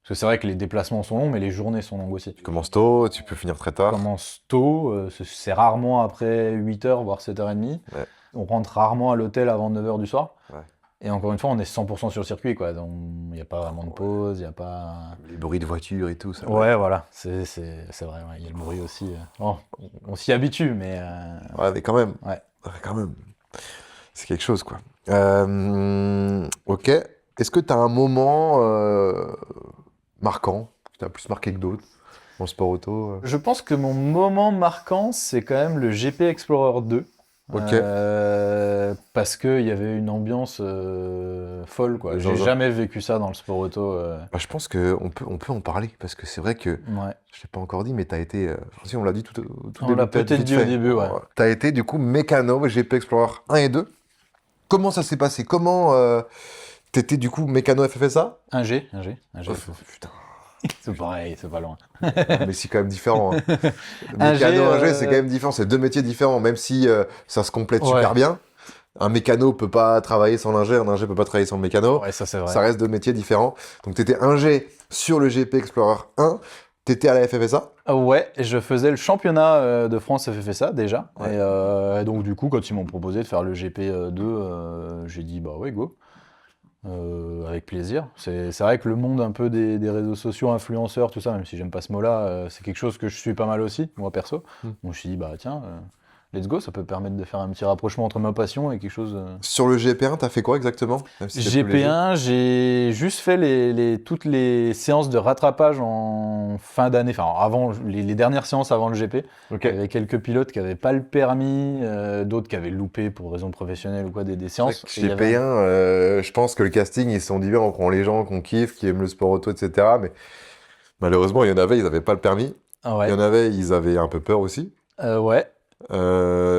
Parce que c'est vrai que les déplacements sont longs, mais les journées sont longues aussi. Tu commences tôt, tu peux finir très On tard. commence tôt, c'est rarement après 8h, voire 7h30. Ouais. On rentre rarement à l'hôtel avant 9h du soir. Ouais. Et encore une fois, on est 100% sur le circuit, quoi. Donc, il n'y a pas vraiment de pause, il n'y a pas... Les bruits de voiture et tout, ça. Ouais, voilà, c'est vrai, il y a le bruit aussi. Bon, on s'y habitue, mais... Ouais, mais quand même. Ouais. Quand même. C'est quelque chose, quoi. Ok. Est-ce que tu as un moment marquant, qui t'a plus marqué que d'autres, dans le sport auto? Je pense que mon moment marquant, c'est quand même le GP Explorer 2. Ok. Parce qu'il y avait une ambiance folle, quoi. J'ai jamais vécu ça dans le sport auto. Bah, je pense qu'on peut en parler, parce que c'est vrai que, Ouais. je ne l'ai pas encore dit, mais tu as été, si on l'a dit tout On l'a peut-être dit au début, ouais. Tu as été du coup mécano GP Explorer 1 et 2. Comment ça s'est passé? Comment t'étais du coup mécano FFSA? Un G. Putain, C'est pareil, c'est pas loin. mais c'est quand même différent. Hein. Un Mécano, G, un G, c'est quand même différent. C'est deux métiers différents, même si ça se complète super bien. Un mécano peut pas travailler sans l'ingé, un ingé peut pas travailler sans le mécano. Ouais, ça c'est vrai. Ça reste deux métiers différents. Donc t'étais ingé sur le GP Explorer 1, t'étais à la FFSA? Ouais, et je faisais le championnat de France FFSA déjà. Ouais. Et donc du coup, quand ils m'ont proposé de faire le GP2, j'ai dit bah ouais, go. Avec plaisir. C'est vrai que le monde un peu des réseaux sociaux, influenceurs, tout ça, même si j'aime pas ce mot-là, c'est quelque chose que je suis pas mal aussi, moi perso. Donc je me suis dit, bah tiens, let's go, ça peut permettre de faire un petit rapprochement entre ma passion et quelque chose... Sur le GP1, t'as fait quoi exactement? Même si c'est plus léger. GP1, j'ai juste fait toutes les séances de rattrapage en fin d'année, enfin avant les dernières séances avant le GP. Ok. Il y avait quelques pilotes qui n'avaient pas le permis, d'autres qui avaient loupé pour raison professionnelle ou quoi, des séances. Et il y Chez avait P1, je pense que le casting, ils se sont dit, on prend les gens qu'on kiffe, qui aiment le sport auto, etc. Mais malheureusement, il y en avait, ils n'avaient pas le permis. Ah ouais. Il y en avait, ils avaient un peu peur aussi. Ouais. Il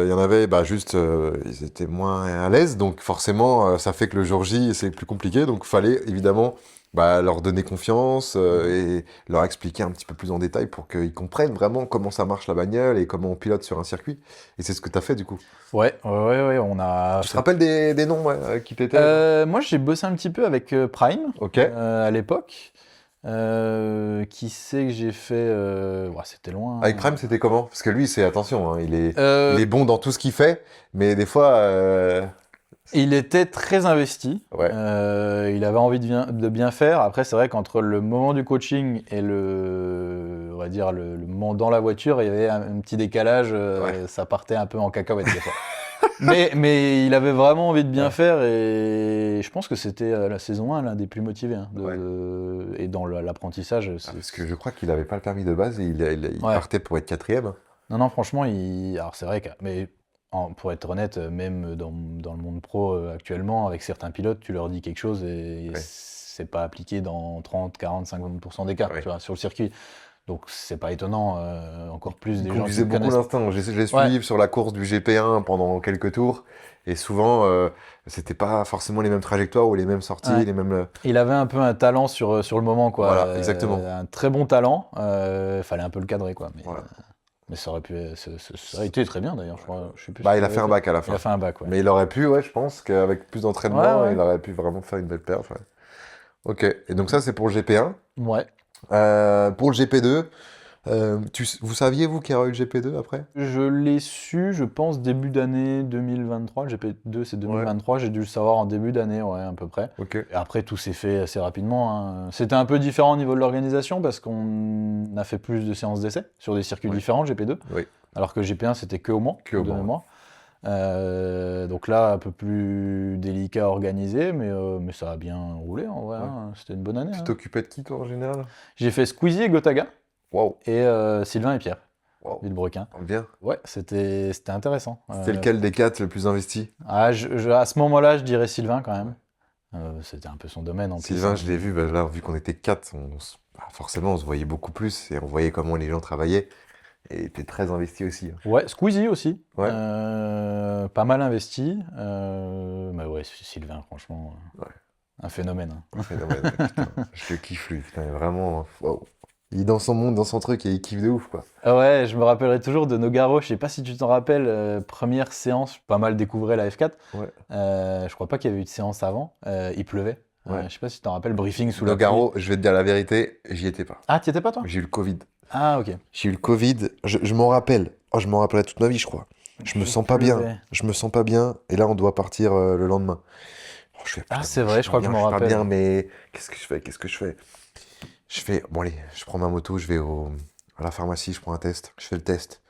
y en avait, ils étaient moins à l'aise. Donc forcément, ça fait que le jour J, c'est plus compliqué. Donc il fallait évidemment leur donner confiance et leur expliquer un petit peu plus en détail pour qu'ils comprennent vraiment comment ça marche la bagnole et comment on pilote sur un circuit. Et c'est ce que tu as fait du coup. Ouais, on a... Tu te rappelles des noms qui t'étaient? Moi, j'ai bossé un petit peu avec Prime Ok. à l'époque. Qui sait que j'ai fait... c'était loin. Avec Prime, c'était comment? Parce que lui, attention, hein, il est Euh, bon dans tout ce qu'il fait, mais des fois... Il était très investi. Ouais. Il avait envie de bien faire. Après, c'est vrai qu'entre le moment du coaching et on va dire le moment dans la voiture, il y avait un petit décalage. Ça partait un peu en cacahuète des fois. mais il avait vraiment envie de bien faire et je pense que c'était la saison 1 l'un des plus motivés. Hein, et dans l'apprentissage. Parce que je crois qu'il n'avait pas le permis de base et il partait pour être 4e. Non, franchement, alors c'est vrai que... Mais pour être honnête, même dans le monde pro actuellement, avec certains pilotes, tu leur dis quelque chose et Ouais. c'est pas appliqué dans 30, 40, 50% des cas, Ouais. tu vois, sur le circuit. Donc c'est pas étonnant, encore plus Il des gens conduisait qui beaucoup connaissent. l'instinct. Je l'ai Ouais, suivi sur la course du GP1 pendant quelques tours. Et souvent, c'était pas forcément les mêmes trajectoires ou les mêmes sorties, ouais. les mêmes. Il avait un peu un talent sur le moment, quoi. Voilà, exactement. Un très bon talent. Fallait un peu le cadrer, quoi. Voilà. Mais ça aurait pu, ça aurait été très bien d'ailleurs, je crois. Je sais plus ce Bah, il qu'il a fait avait un bac à la fin. Il a fait un bac, ouais. Mais il aurait pu, ouais, je pense qu'avec plus Ouais, d'entraînement, ouais. il aurait pu vraiment faire une belle perf. Ouais. Ok, et donc ça, c'est pour le GP1. Ouais. Pour le GP2, vous saviez, vous, qu'il y aurait eu le GP2 après? Je l'ai su, je pense, début d'année 2023. Le GP2, c'est Ouais, 2023. J'ai dû le savoir en début d'année, ouais, à peu près. ok. Et après, tout s'est fait assez rapidement, hein. C'était un peu différent au niveau de l'organisation parce qu'on a fait plus de séances d'essai sur des circuits Ouais. différents, le GP2. Oui, Alors que le GP1, c'était que au Mans, Que au de Mans, ouais. mémoire. Donc là, un peu plus délicat à organiser, mais ça a bien roulé en vrai, Ouais. hein. C'était une bonne année, Tu hein. t'occupais de qui, toi, en général? J'ai fait Squeezie et Gotaga, Waouh, et Sylvain et Pierre, waouh, Villebrequin. bien. Ouais, c'était intéressant. C'était lequel des quatre le plus investi? À ce moment-là, je dirais Sylvain quand même. C'était un peu son domaine en plus, Sylvain, hein. je l'ai vu, bah, là, vu qu'on était quatre, forcément, on se voyait beaucoup plus et on voyait comment les gens travaillaient. Et il était très investi aussi. Hein. Ouais, Squeezie aussi. Ouais. Pas mal investi. Mais ouais, Sylvain, franchement, Ouais. un phénomène, hein. Un phénomène, ouais, putain. Je le kiffe, lui, putain, vraiment. Waouh. Il est dans son monde, dans son truc, et il kiffe de ouf, quoi. Ah ouais, je me rappellerai toujours de Nogaro, je sais pas si tu t'en rappelles, première séance, pas mal découvrait la F4. Ouais. Je crois pas qu'il y avait eu de séance avant, il pleuvait. Ouais. Je sais pas si tu t'en rappelles, briefing sous la pluie. Nogaro, je vais te dire la vérité, j'y étais pas. Ah, t'y étais pas toi? J'ai eu le Covid. Ah, ok. J'ai eu le Covid, je m'en rappelle. Oh, je m'en rappellerai toute ma vie, je crois. Je me Il sens pas bien. pleuvait. Je me sens pas bien. Et là, on doit partir le lendemain. Oh, je fais, Ah, putain, c'est je vrai, suis je pas crois que bien, je m'en je suis pas rappelle. bien, mais qu'est-ce que je fais? Qu'est-ce que je fais? Je fais, bon, allez, je prends ma moto, je vais à la pharmacie, je prends un test. Je fais le test.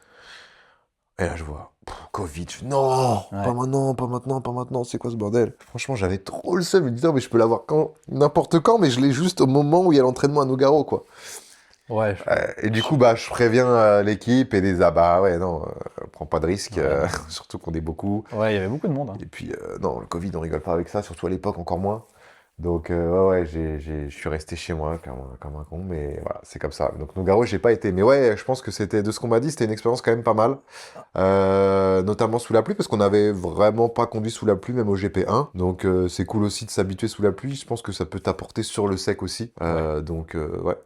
Et là, je vois, Covid. Je fais, non, Ouais. pas maintenant, pas maintenant, pas maintenant. C'est quoi ce bordel? Franchement, j'avais trop le seum. Je me disais, non, mais je peux l'avoir quand, n'importe quand, mais je l'ai juste au moment où il y a l'entraînement à Nogaro, quoi. Ouais, Et du coup, bah, je préviens l'équipe et des bah ouais, non, prends pas de risque, Ouais. surtout qu'on est beaucoup. ouais, il y avait beaucoup de monde, hein. Et puis, non, le Covid, on rigole pas avec ça, surtout à l'époque, encore moins. Donc, ouais, ouais, je suis resté chez moi comme un con, mais voilà, c'est comme ça. Donc, Nogaro, j'ai pas été. Mais ouais, je pense que c'était, de ce qu'on m'a dit, c'était une expérience quand même pas mal. Notamment sous la pluie, parce qu'on n'avait vraiment pas conduit sous la pluie, même au GP1. Donc, c'est cool aussi de s'habituer sous la pluie. Je pense que ça peut t'apporter sur le sec aussi. Donc, ouais.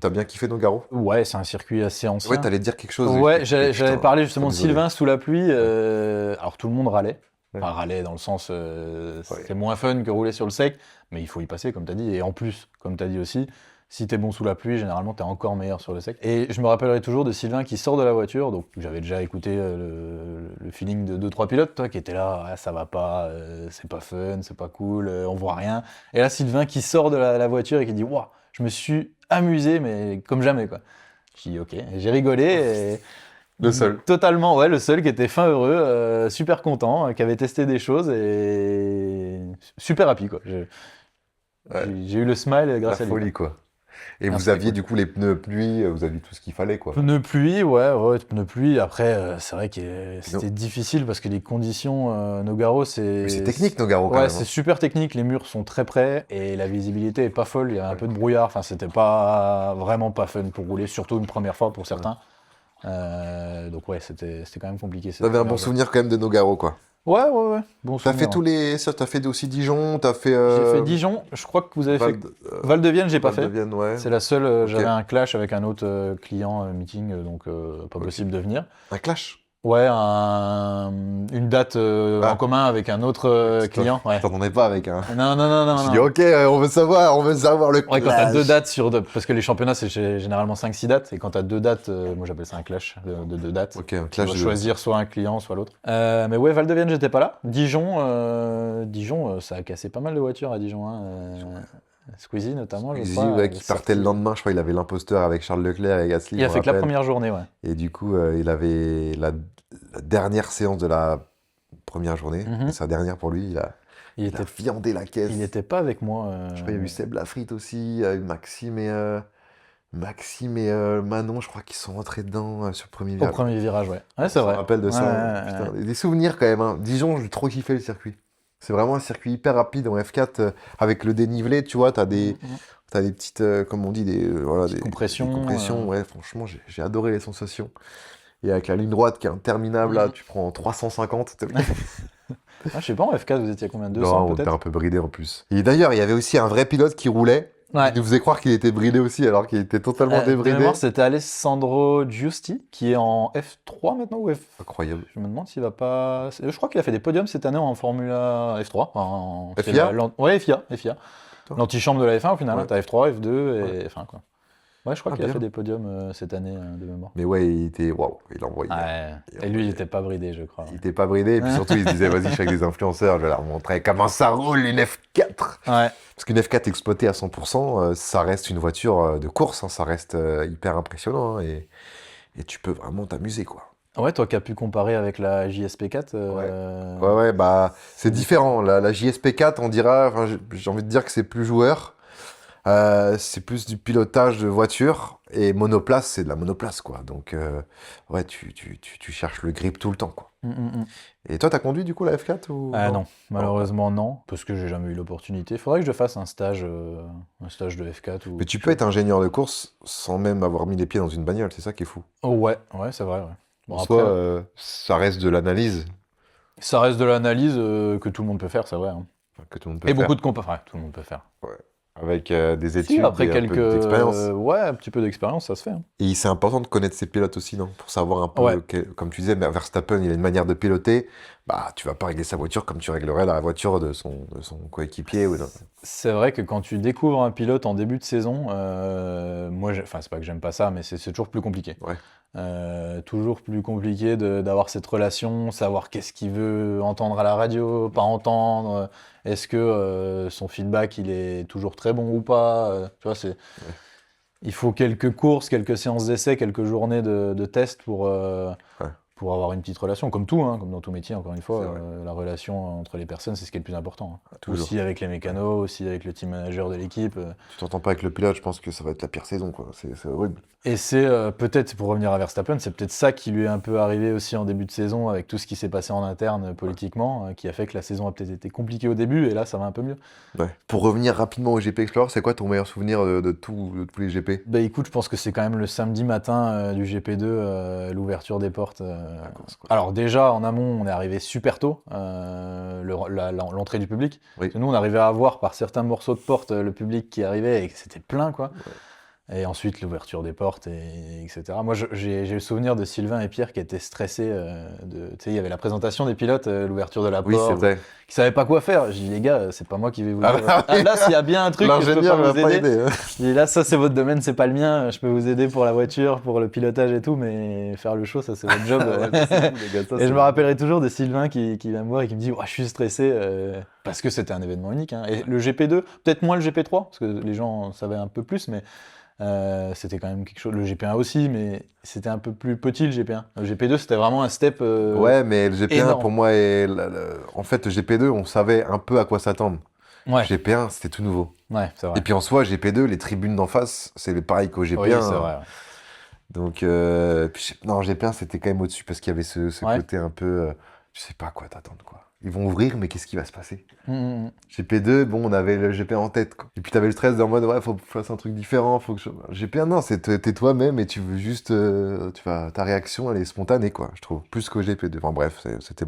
T'as bien kiffé Nogaro? Ouais, c'est un circuit assez Ouais, ancien. t'allais dire quelque chose. Ouais, Putain, j'avais parlé justement de désolé. Sylvain sous la pluie. Alors tout le monde râlait. Ouais. Enfin, râlait dans le sens, Ouais. c'est moins fun que rouler sur le sec, mais il faut y passer, comme tu as dit. Et en plus, comme tu as dit aussi, si tu es bon sous la pluie, généralement, tu es encore meilleur sur le sec. Et je me rappellerai toujours de Sylvain qui sort de la voiture. Donc j'avais déjà écouté le feeling de 2-3 pilotes, toi, qui étaient là, ah, ça va pas, c'est pas fun, c'est pas cool, on voit rien. Et là, Sylvain qui sort de la voiture et qui dit, waouh, je me suis amusé, mais comme jamais, quoi. J'ai dit, ok, et j'ai rigolé. Et... Le seul. Totalement, ouais, le seul qui était fin heureux, super content, qui avait testé des choses et super happy, quoi. J'ai eu le smile La grâce à lui. folie, quoi. Et Non, vous c'était aviez cool. du coup les pneus pluie, vous aviez tout ce qu'il fallait, quoi. Pneus pluie, ouais, pneus pluie. Après, c'est vrai que c'était difficile parce que les conditions Nogaro, Mais c'est technique, Nogaro, quand Ouais, même. c'est Hein. super technique. Les murs sont très près et la visibilité est pas folle. Il y a un peu de brouillard. Enfin, c'était pas vraiment pas fun pour rouler, surtout une première fois pour certains. Donc ouais, c'était quand même compliqué. cette T'avais un première bon fois. souvenir quand même de Nogaro, quoi. Ouais. Bon T'as fait souvenir, tous les. Ça, t'as fait aussi Dijon, t'as fait. J'ai fait Dijon. Je crois que vous avez fait Val-de-Vienne. J'ai pas fait. Val-de-Vienne, ouais. C'est la seule. Ok. J'avais un clash avec un autre client meeting, donc pas possible de venir. Un clash. Ouais, une date en commun avec un autre client. Ouais. Je t'entendais pas avec un. Non. Je dis, ok, on veut savoir le Ouais, quand t'as clash. 2 dates parce que les championnats c'est généralement 5-6 dates, et quand t'as 2 dates, moi j'appelle ça un clash de 2 dates. Ok, un Tu clash dois de. choisir soit un client, soit l'autre. Mais ouais, Val-de-Vienne, j'étais pas là. Dijon, ça a cassé pas mal de voitures à Dijon, hein. Squeezie notamment, je Squeezie, crois. ouais, qui partait le lendemain, je crois, il avait l'imposteur avec Charles Leclerc et Gasly. Il a je me fait que la rappelle. première journée, ouais. Et du coup, il avait la dernière séance de la première journée, Mhm. et sa dernière pour lui, il a Il viandé la caisse. était pas avec moi. Je crois qu'il y a eu Seb Lafrite aussi, il y a eu Maxime Maxime et Manon, je crois qu'ils sont rentrés dedans sur le premier Au virage. premier virage, ouais. Ouais, c'est Je me vrai. rappelle de ça. Ouais, Putain, des souvenirs quand même. Hein. Dijon, j'ai trop kiffé le circuit. C'est vraiment un circuit hyper rapide en F4 avec le dénivelé, tu vois, t'as des petites, comme on dit, voilà, Petite compression, des compressions. Ouais, franchement, j'ai adoré les sensations. Et avec la ligne droite qui est interminable, là, tu prends 350. Ah, je sais pas, en F4, vous étiez à combien? 200 Non, on était peut-être? un peu bridé en plus. Et d'ailleurs, il y avait aussi un vrai pilote qui roulait. Ouais. Il nous faisait croire qu'il était bridé aussi, alors qu'il était totalement De débridé. mémoire, c'était Alessandro Giusti, qui est en F3 maintenant ou F... Incroyable. Je me demande s'il va pas... Je crois qu'il a fait des podiums cette année en Formula F3. C'est FIA? Ouais, FIA. Putain. L'antichambre de la F1 au final. Ouais. Hein. T'as F3, F2 et Ouais. F1, quoi. Ouais, je crois qu'il a bien. fait des podiums cette année de mémoire. Mais ouais, il était. Waouh, il envoyait. Ouais. Et lui, il était pas bridé, je crois. Il était pas bridé, et puis surtout, il se disait, vas-y, je suis avec des influenceurs, je vais leur montrer comment ça roule une F4. Ouais. Parce qu'une F4 exploitée à 100%, ça reste une voiture de course, hein, ça reste hyper impressionnant, hein, et tu peux vraiment t'amuser, quoi. Ouais, toi qui as pu comparer avec la JSP4. Ouais, bah, c'est différent. La JSP4, on dira, enfin, j'ai envie de dire que c'est plus joueur. C'est plus du pilotage de voiture. Et monoplace, c'est de la monoplace, quoi. Donc, ouais, tu cherches le grip tout le temps, quoi. Et toi, t'as conduit, du coup, la F4 ou Non, malheureusement non, parce que j'ai jamais eu l'opportunité. Faudrait que je fasse un stage de F4. Mais tu peux être ingénieur de course sans même avoir mis les pieds dans une bagnole, c'est ça qui est fou. Oh, ouais, c'est vrai. Ouais. Bon, En après, soi, ça reste de l'analyse ça reste de l'analyse que tout le monde peut faire, c'est vrai. Hein. que tout le monde peut Et faire. beaucoup de compas, ouais, tout le monde peut faire. Ouais. Avec des Si, études après et un quelques... peu d'expérience. ouais, un petit peu d'expérience, ça se fait. Hein. Et c'est important de connaître ses pilotes aussi, non? Pour savoir un peu, Ouais. comme tu disais, Verstappen, il a une manière de piloter. Bah, tu vas pas régler sa voiture comme tu réglerais la voiture de son coéquipier. Ou C'est vrai que quand tu découvres un pilote en début de saison, moi, enfin, c'est pas que j'aime pas ça, mais c'est toujours plus compliqué. Ouais. Toujours plus compliqué d'avoir cette relation, savoir qu'est-ce qu'il veut entendre à la radio, pas entendre. Est-ce que son feedback il est toujours très bon ou pas? Tu vois, il faut quelques courses, quelques séances d'essai, quelques journées de tests pour avoir une petite relation, comme tout, hein, comme dans tout métier, encore une fois, la relation entre les personnes, c'est ce qui est le plus important. Hein. Aussi avec les mécanos, aussi avec le team manager de l'équipe. Tu t'entends pas avec le pilote, je pense que ça va être la pire saison, quoi. C'est horrible. Et c'est peut-être, pour revenir à Verstappen, c'est peut-être ça qui lui est un peu arrivé aussi en début de saison, avec tout ce qui s'est passé en interne politiquement, qui a fait que la saison a peut-être été compliquée au début, et là, ça va un peu mieux. Ouais. Pour revenir rapidement au GP Explorer, c'est quoi ton meilleur souvenir de tous les GP? Bah écoute, je pense que c'est quand même le samedi matin du GP2, l'ouverture des portes. Alors déjà, en amont, on est arrivé super tôt, l'entrée du public. Oui. Nous, on arrivait à voir par certains morceaux de porte le public qui arrivait et que c'était plein, quoi. Ouais. Et ensuite, l'ouverture des portes, etc. Moi, j'ai le souvenir de Sylvain et Pierre qui étaient stressés. Tu sais, il y avait la présentation des pilotes, l'ouverture de la Oui, porte. c'est vrai. Qui savaient pas quoi faire. Je dis, les gars, c'est pas moi qui vais vous dire. oui. Là, s'il y a bien un truc que je peux L'ingénieur pas va vous pas aider. aider. Hein. Je dis, là, ça, c'est votre domaine, c'est pas le mien. Je peux vous aider pour la voiture, pour le pilotage et tout, mais faire le show, ça, c'est votre job. Ouais, c'est cool, les gars, ça, Et je me rappellerai toujours de Sylvain qui vient me voir et qui me dit, je suis stressé parce que c'était un événement unique. Hein. Et le GP2, peut-être moins le GP3, parce que les gens en savaient un peu plus, mais c'était quand même quelque chose. Le GP1 aussi, mais c'était un peu plus petit le GP1. Le GP2, c'était vraiment un step. Ouais, mais le GP1 énorme. pour moi est. En fait, le GP2, on savait un peu à quoi s'attendre. Ouais, Le GP1, c'était tout nouveau. ouais, c'est vrai. Et puis en soi, GP2, les tribunes d'en face, c'est pareil qu'au GP1. Oui, c'est vrai. Ouais. Donc, non, GP1, c'était quand même au-dessus parce qu'il y avait ce Ouais. côté un peu. Je sais pas à quoi t'attendre, quoi. Ils vont ouvrir, mais qu'est-ce qui va se passer? Mmh. GP2, bon, on avait le GP1 en tête, quoi. Et puis t'avais le stress en mode, ouais, faut que je fasse un truc différent, faut que je... GP1, non, t'es toi-même et tu veux juste... ta réaction, elle est spontanée, quoi, je trouve. Plus qu'au GP2. Enfin bref, c'était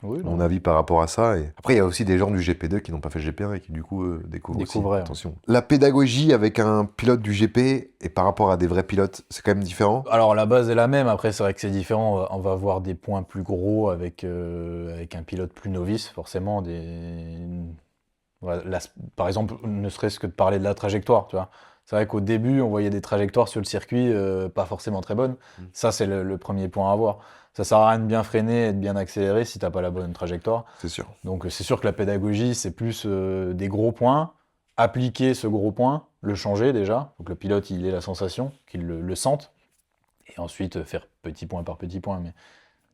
Oui, mon avis par rapport à ça. Et... Après, il y a aussi des gens du GP2 qui n'ont pas fait le GP1 et qui, du coup, découvrent aussi. Ouais. Attention. La pédagogie avec un pilote du GP et par rapport à des vrais pilotes, c'est quand même différent? Alors la base est la même, après c'est vrai que c'est différent, on va avoir des points plus gros avec un pilote plus novice, forcément. Voilà, là, par exemple, ne serait-ce que de parler de la trajectoire, tu vois. C'est vrai qu'au début, on voyait des trajectoires sur le circuit pas forcément très bonnes. Ça, c'est le premier point à avoir. Ça sert à rien de bien freiner et de bien accélérer si t'as pas la bonne trajectoire. C'est sûr. Donc c'est sûr que la pédagogie, c'est plus des gros points, appliquer ce gros point, le changer déjà, donc le pilote il ait la sensation, qu'il le sente, et ensuite faire petit point par petit point. Mais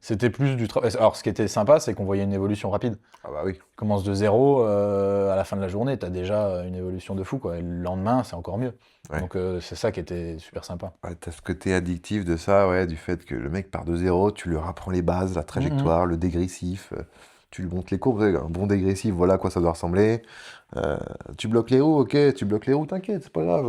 C'était plus du travail. Alors, ce qui était sympa, c'est qu'on voyait une évolution rapide. Ah bah oui. Tu commences de zéro, à la fin de la journée, tu as déjà une évolution de fou, quoi. Et le lendemain, c'est encore mieux. Ouais. Donc, c'est ça qui était super sympa. Ouais, t'as ce côté addictif de ça, ouais, du fait que le mec part de zéro, tu lui apprends les bases, la trajectoire, le dégressif, tu lui montres les courbes, un bon dégressif, voilà à quoi ça doit ressembler. Tu bloques les roues, ok, tu bloques les roues, t'inquiète, c'est pas grave,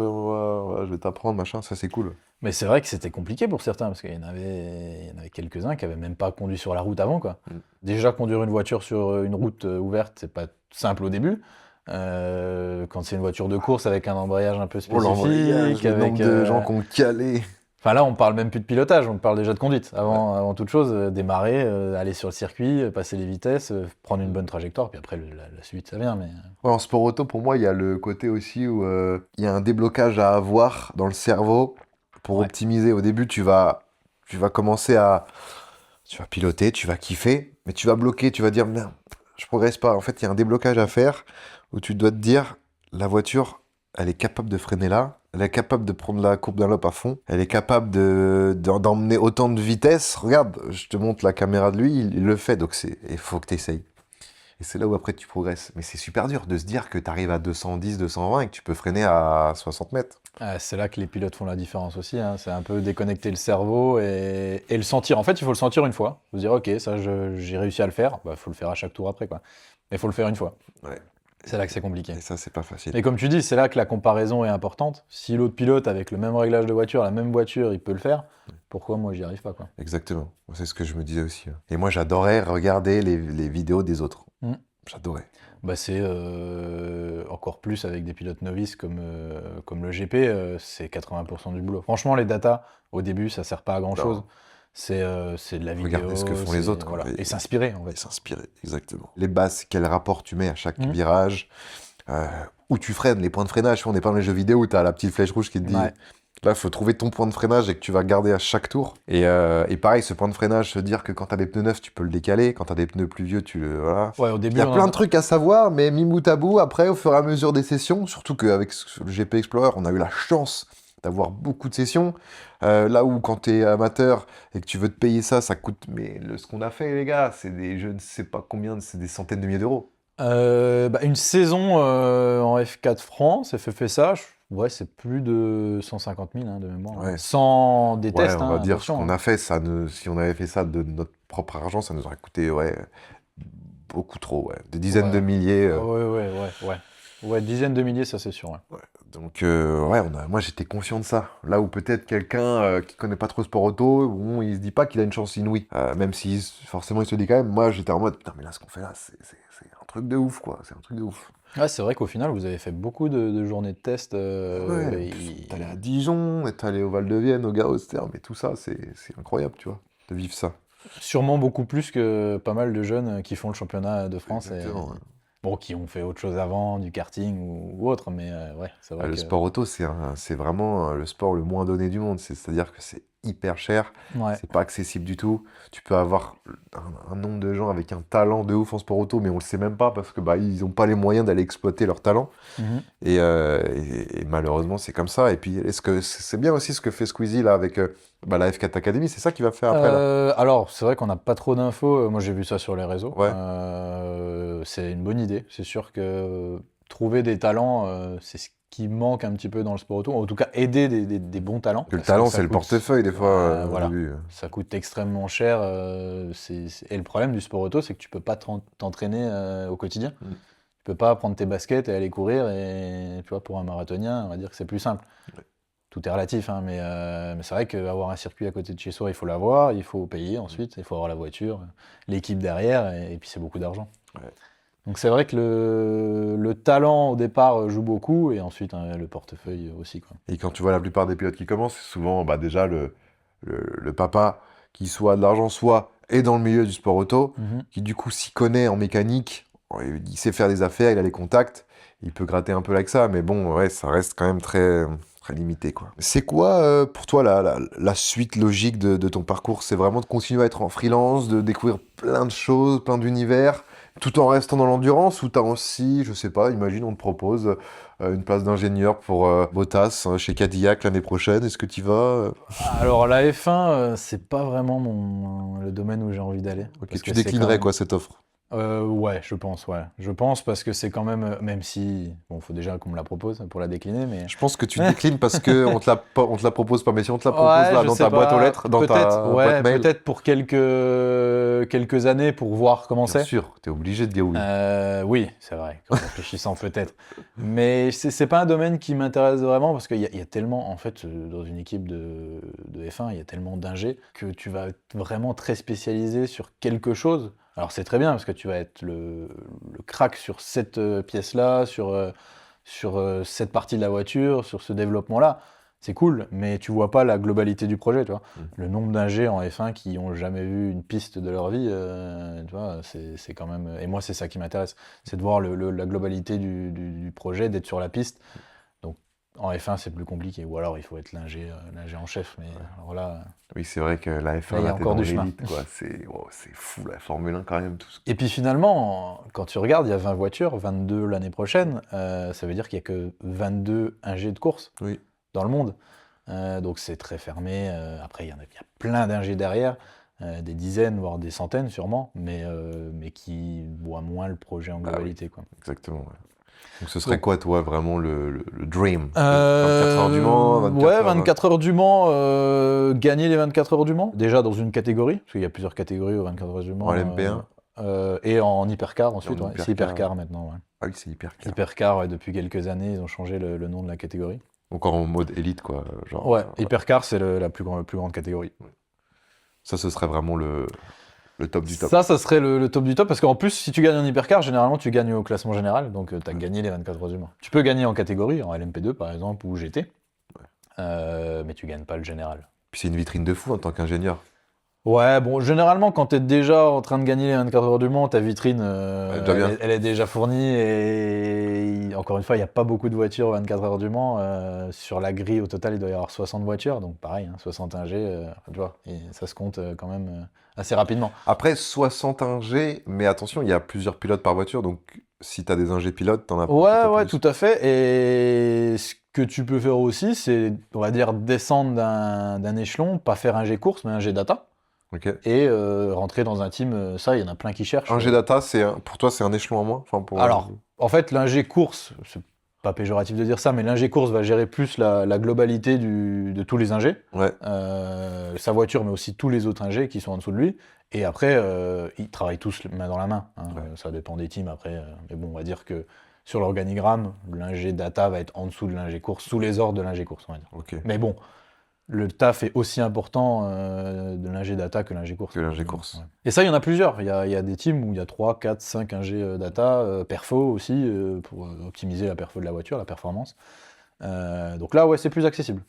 je vais t'apprendre, machin, ça c'est cool. Mais c'est vrai que c'était compliqué pour certains, parce qu'il y en avait quelques-uns qui n'avaient même pas conduit sur la route avant, quoi. Déjà, conduire une voiture sur une route ouverte, c'est pas simple au début. Quand c'est une voiture de course avec un embrayage un peu Oh l'embrayage, spécifique, le avec... nombre de gens qui ont calé. Enfin là, on parle même plus de pilotage, on parle déjà de conduite. Avant toute chose, démarrer, aller sur le circuit, passer les vitesses, prendre une bonne trajectoire, puis après, la suite, ça vient, mais... Ouais, en sport auto, pour moi, il y a le côté aussi où il y a un déblocage à avoir dans le cerveau pour optimiser. Au début, tu vas commencer à... Tu vas piloter, tu vas kiffer, mais tu vas bloquer, tu vas dire, merde, je progresse pas. En fait, il y a un déblocage à faire où tu dois te dire, la voiture, elle est capable de freiner là, elle est capable de prendre la courbe d'un lope à fond, elle est capable d'emmener autant de vitesse. Regarde, je te montre la caméra de lui, il le fait, donc il faut que tu essayes. Et c'est là où après tu progresses. Mais c'est super dur de se dire que tu arrives à 210, 220 et que tu peux freiner à 60 mètres. C'est là que les pilotes font la différence aussi, hein. C'est un peu déconnecter le cerveau et le sentir. En fait, il faut le sentir une fois. Faut se dire, ok, ça, j'ai réussi à le faire. Bah, faut le faire à chaque tour après, quoi. Mais il faut le faire une fois. Ouais. C'est là que c'est compliqué. Et ça, c'est pas facile. Et comme tu dis, c'est là que la comparaison est importante. Si l'autre pilote, avec le même réglage de voiture, la même voiture, il peut le faire, pourquoi moi, j'y arrive pas, quoi. Exactement. C'est ce que je me disais aussi. Et moi, j'adorais regarder les vidéos des autres. J'adorais. Bah c'est encore plus avec des pilotes novices comme le GP, c'est 80% du boulot. Franchement, les datas, au début, ça sert pas à grand-chose. C'est de la vidéo. Regarder ce que font les autres. Voilà. Quoi. Et s'inspirer, en fait. Et s'inspirer, exactement. Les bases, quel rapport tu mets à chaque virage, où tu freines, les points de freinage. On n'est pas dans les jeux vidéo où tu as la petite flèche rouge qui te dit... Ouais. Là, il faut trouver ton point de freinage et que tu vas garder à chaque tour. Et pareil, ce point de freinage, se dire que quand tu as des pneus neufs, tu peux le décaler. Quand tu as des pneus plus vieux, tu le... Voilà. Ouais, au début, il y a plein de trucs à savoir, mais mis bout à bout, après, au fur et à mesure des sessions, surtout qu'avec le GP Explorer, on a eu la chance d'avoir beaucoup de sessions. Là où quand tu es amateur et que tu veux te payer ça, ça coûte... Mais ce qu'on a fait, les gars, c'est des... Je ne sais pas combien, c'est des centaines de milliers d'euros. Une saison en F4 France, FFSA, ouais, c'est plus de 150 000 de mémoire. Ouais. Sans des tests. On va dire ce attention, qu'on a fait, si on avait fait ça de notre propre argent, ça nous aurait coûté beaucoup trop, des dizaines de milliers. Ouais, dizaines de milliers, ça c'est sûr. Ouais. Donc, moi j'étais conscient de ça. Là où peut-être quelqu'un qui connaît pas trop le sport auto, bon, il se dit pas qu'il a une chance inouïe. Même si forcément il se dit quand même, moi j'étais en mode, putain, mais là ce qu'on fait là, c'est un truc de ouf, quoi. C'est un truc de ouf. Ouais, c'est vrai qu'au final, vous avez fait beaucoup de journées de tests. T'es allé à Dijon, t'es allé au Val-de-Vienne, au Gare-Auster, mais tout ça, c'est incroyable, tu vois, de vivre ça. Sûrement beaucoup plus que pas mal de jeunes qui font le championnat de France. Bon, qui ont fait autre chose avant, du karting ou autre, mais ouais, c'est vrai Le sport auto, c'est vraiment le sport le moins donné du monde. C'est-à-dire que c'est hyper cher, c'est pas accessible du tout. Tu peux avoir un nombre de gens avec un talent de ouf en sport auto, mais on le sait même pas parce que ils ont pas les moyens d'aller exploiter leur talent. Et malheureusement, c'est comme ça. Et puis, c'est bien aussi ce que fait Squeezie là avec la F4 Academy, c'est ça qu'il va faire après là. Alors, c'est vrai qu'on n'a pas trop d'infos. Moi, j'ai vu ça sur les réseaux. Ouais. C'est une bonne idée. C'est sûr que trouver des talents, c'est ce qui manque un petit peu dans le sport auto. En tout cas, aider des bons talents. Le talent, c'est le portefeuille des fois. Voilà. Au début. Ça coûte extrêmement cher. Et le problème du sport auto, c'est que tu peux pas t'entraîner au quotidien. Tu peux pas prendre tes baskets et aller courir. Et tu vois, pour un marathonien, on va dire que c'est plus simple. Ouais. Tout est relatif, hein, mais c'est vrai qu'avoir un circuit à côté de chez soi, il faut l'avoir, il faut payer ensuite, il faut avoir la voiture, l'équipe derrière, et puis c'est beaucoup d'argent. Ouais. Donc c'est vrai que le talent au départ joue beaucoup, et ensuite le portefeuille aussi, quoi. Et quand tu vois la plupart des pilotes qui commencent, c'est souvent déjà le papa qui soit de l'argent, soit est dans le milieu du sport auto, qui du coup s'y connaît en mécanique, il sait faire des affaires, il a les contacts, il peut gratter un peu avec ça, mais bon, ouais, ça reste quand même très limité, quoi. C'est quoi pour toi la suite logique de ton parcours? C'est vraiment de continuer à être en freelance, de découvrir plein de choses, plein d'univers, Tout en restant dans l'endurance ou t'as aussi, je sais pas, imagine on te propose une place d'ingénieur pour Bottas chez Cadillac l'année prochaine, est-ce que tu vas Alors la F1, c'est pas vraiment le domaine où j'ai envie d'aller. Ok, Parce tu que c'est déclinerais quand quoi cette offre? Ouais, je pense, ouais. Je pense parce que c'est quand même, même si, bon, faut déjà qu'on me la propose pour la décliner, mais Je pense que tu déclines parce que on te la propose pas, mais si on te la propose ouais, là je dans sais ta boîte aux pas. lettres, dans Peut-être, ta boîte ouais, mail, peut-être pour quelques années pour voir comment bien c'est. sûr, t'es obligé de dire oui. Oui, c'est vrai, en réfléchissant peut-être. Mais c'est pas un domaine qui m'intéresse vraiment parce qu'il y a tellement, en fait, dans une équipe de F1, il y a tellement d'ingés que tu vas être vraiment très spécialisé sur quelque chose. Alors c'est très bien parce que tu vas être le crack sur cette pièce-là, sur cette partie de la voiture, sur ce développement-là. C'est cool, mais tu vois pas la globalité du projet, tu vois. Mm. Le nombre d'ingés en F1 qui ont jamais vu une piste de leur vie, tu vois, c'est quand même. Et moi, c'est ça qui m'intéresse, c'est de voir la globalité du projet, d'être sur la piste. Donc en F1, c'est plus compliqué. Ou alors il faut être l'ingé en chef. Mais alors là, Oui, c'est vrai que la là, F1 il y là, a t'es encore dans du chemin. l'élite quoi, c'est fou la Formule 1 quand même tout ce... Et puis finalement, quand tu regardes, il y a 20 voitures, 22 l'année prochaine. Ça veut dire qu'il y a que 22 ingés de course Oui. dans le monde. Donc c'est très fermé. Après, il y a plein d'ingés derrière, des dizaines, voire des centaines sûrement, mais qui voient moins le projet en Ah oui, globalité, quoi. exactement. Ouais. Donc ce serait Donc, quoi toi vraiment le dream? 24 heures du Mans, 24 ouais, heures... 24 heures du Mans, gagner les 24 heures du Mans. Déjà dans une catégorie, parce qu'il y a plusieurs catégories aux 24 heures du En Mans. LMP1 Et en hypercar et ensuite, en ouais. C'est hypercar. hypercar maintenant, ouais. Ah oui, c'est hypercar. Hypercar, ouais, depuis quelques années, ils ont changé le nom de la catégorie. Encore en mode élite quoi, genre... Ouais, hypercar, c'est la plus grande catégorie. Ça, ce serait vraiment le top du top. Ça serait le top du top, parce qu'en plus, si tu gagnes en hypercar, généralement, tu gagnes au classement général, donc tu as gagné les 24 heures du Mans. Tu peux gagner en catégorie, en LMP2 par exemple, ou GT, mais tu gagnes pas le général. Puis c'est une vitrine de fou en tant qu'ingénieur. Ouais, bon, généralement, quand t'es déjà en train de gagner les 24 heures du Mans, ta vitrine, déjà bien. elle est déjà fournie, et encore une fois, il n'y a pas beaucoup de voitures aux 24 heures du Mans. Sur la grille, au total, il doit y avoir 60 voitures, donc pareil, hein, 60 ingés, tu vois, et ça se compte quand même assez rapidement. Après, 60 ingés, mais attention, il y a plusieurs pilotes par voiture, donc si t'as des ingés pilotes, t'en as Ouais, plus. tout à fait. Et ce que tu peux faire aussi, c'est, on va dire, descendre d'un échelon, pas faire un G-course, mais un G-data, Ok. et rentrer dans un team. Ça, il y en a plein qui cherchent. Ingé data, pour toi, c'est un échelon en moins enfin, pour... Alors, en fait, l'ingé course, c'est pas péjoratif de dire ça, mais l'ingé course va gérer plus la globalité de tous les ingés, Ouais, sa voiture, mais aussi tous les autres ingés qui sont en dessous de lui. Et après, ils travaillent tous main dans la main, hein. Ouais. Ça dépend des teams après. Mais bon, on va dire que sur l'organigramme, l'ingé data va être en dessous de l'ingé course, sous les ordres de l'ingé course, on va dire. ok. Mais bon, le taf est aussi important de l'ingé data que l'ingé course. Que l'ingé course. Ouais. Et ça, il y en a plusieurs. Il y a des teams où il y a 3, 4, 5 ingé data, perfo aussi, pour optimiser la perfo de la voiture, la performance. Donc là, ouais, c'est plus accessible.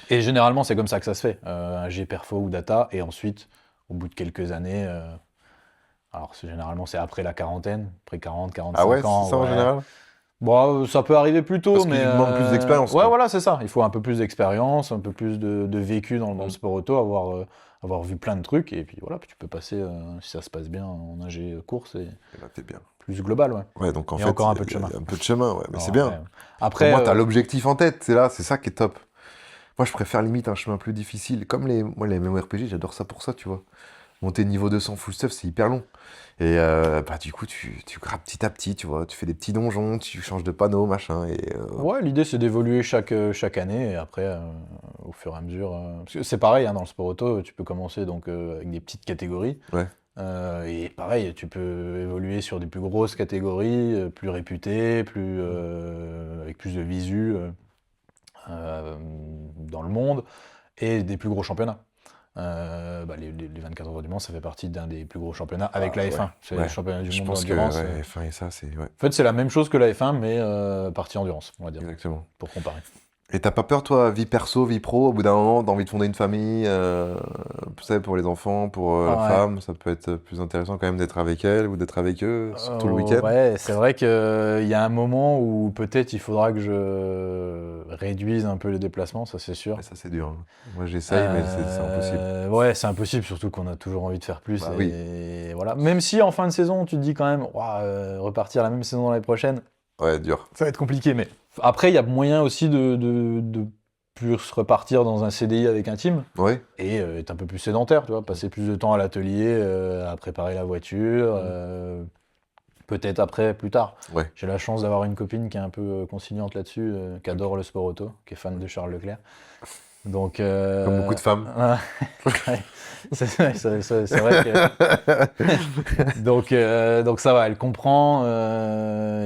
Et généralement, c'est comme ça que ça se fait. Ingé perfo ou data, et ensuite, au bout de quelques années, alors généralement, c'est après la quarantaine, après 40, 45 Ah ouais, ans. c'est ça en Ouais. général? Bon, ça peut arriver plus tôt, Parce mais... qu'il demande plus d'expérience, Ouais, quoi. voilà, c'est ça. Il faut un peu plus d'expérience, un peu plus de vécu dans le sport auto, avoir vu plein de trucs, et puis voilà, puis tu peux passer, si ça se passe bien, en ingé course, et Et là, t'es bien. plus global, ouais. Ouais, donc en Et fait, encore un peu il de y a chemin. un peu de chemin, ouais, mais Alors, c'est bien. ouais. Après, Pour moi, t'as l'objectif en tête, c'est là, c'est ça qui est top. Moi, je préfère limite un chemin plus difficile. Comme les MMORPG, j'adore ça pour ça, tu vois. Monter niveau 200 full stuff, c'est hyper long. Et bah, du coup, tu grappes petit à petit, tu vois. Tu fais des petits donjons, tu changes de panneau, machin. Et, ouais, l'idée c'est d'évoluer chaque année, et après, au fur et à mesure. Parce que c'est pareil, hein, dans le sport auto, tu peux commencer donc, avec des petites catégories. Ouais. Et pareil, tu peux évoluer sur des plus grosses catégories, plus réputées, avec plus de visu dans le monde, et des plus gros championnats. Les 24 heures du Mans, ça fait partie d'un des plus gros championnats avec la F1. Ouais. C'est Ouais. le championnat du Je monde pense que d'endurance. ouais, F1 et ça, c'est... Ouais, En fait, c'est la même chose que la F1, mais partie endurance, on va dire, exactement. pour comparer. Et t'as pas peur, toi, vie perso, vie pro, au bout d'un moment, t'as envie de fonder une famille, tu sais, pour les enfants, pour la Ouais. femme, ça peut être plus intéressant quand même d'être avec elle ou d'être avec eux, surtout le week-end. Ouais, c'est vrai qu'il y a un moment où peut-être il faudra que je réduise un peu les déplacements, ça c'est sûr. Et ça, c'est dur, hein. Moi, j'essaye, mais c'est impossible. Ouais, c'est impossible, surtout qu'on a toujours envie de faire plus. Bah oui, Et voilà. Même si en fin de saison, tu te dis quand même, ouah, repartir la même saison l'année prochaine, ouais, dur. ça va être compliqué. Mais après, il y a moyen aussi de plus repartir dans un CDI avec un team Ouais, et être un peu plus sédentaire, tu vois, passer plus de temps à l'atelier, à préparer la voiture. Peut-être après, plus tard. ouais. J'ai la chance d'avoir une copine qui est un peu conciliante là-dessus, qui adore le sport auto, qui est fan de Charles Leclerc. Donc, Comme beaucoup de femmes. ouais, c'est vrai que. Donc ça va, elle comprend.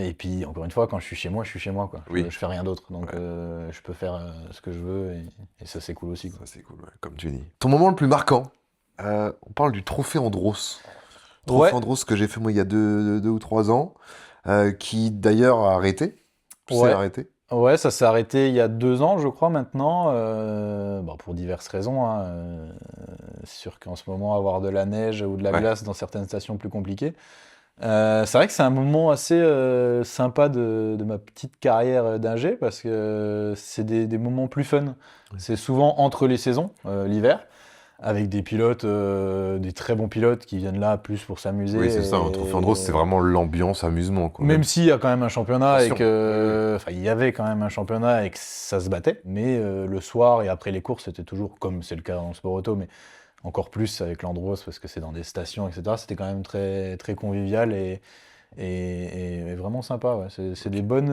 Et puis, encore une fois, quand je suis chez moi, je suis chez moi, quoi. Oui. Je fais rien d'autre. Donc, Ouais. je peux faire ce que je veux. Et ça, c'est cool aussi, quoi. Ça, c'est cool, ouais, comme tu dis. Ton moment le plus marquant, on parle du trophée Andros. Trophée Ouais, Andros que j'ai fait moi il y a 2 ou 3 ans, qui d'ailleurs a arrêté. Tu sais, ouais. arrêté. Ouais, ça s'est arrêté il y a 2 ans, je crois, maintenant, bon, pour diverses raisons, hein. C'est sûr qu'en ce moment, avoir de la neige ou de la Ouais. glace dans certaines stations plus compliqué. C'est vrai que c'est un moment assez sympa de ma petite carrière d'ingé parce que c'est des moments plus fun. Oui. C'est souvent entre les saisons, l'hiver, avec des pilotes, des très bons pilotes qui viennent là plus pour s'amuser. Oui, c'est ça, un trophée Andros, c'est vraiment l'ambiance, amusement, quoi. Même s'il y a quand même un championnat et Passion. que. Enfin, il y avait quand même un championnat et que ça se battait, mais le soir et après les courses, c'était toujours, comme c'est le cas en sport auto, mais encore plus avec l'Andros parce que c'est dans des stations, etc. C'était quand même très, très convivial et vraiment sympa. Ouais. C'est des bonnes.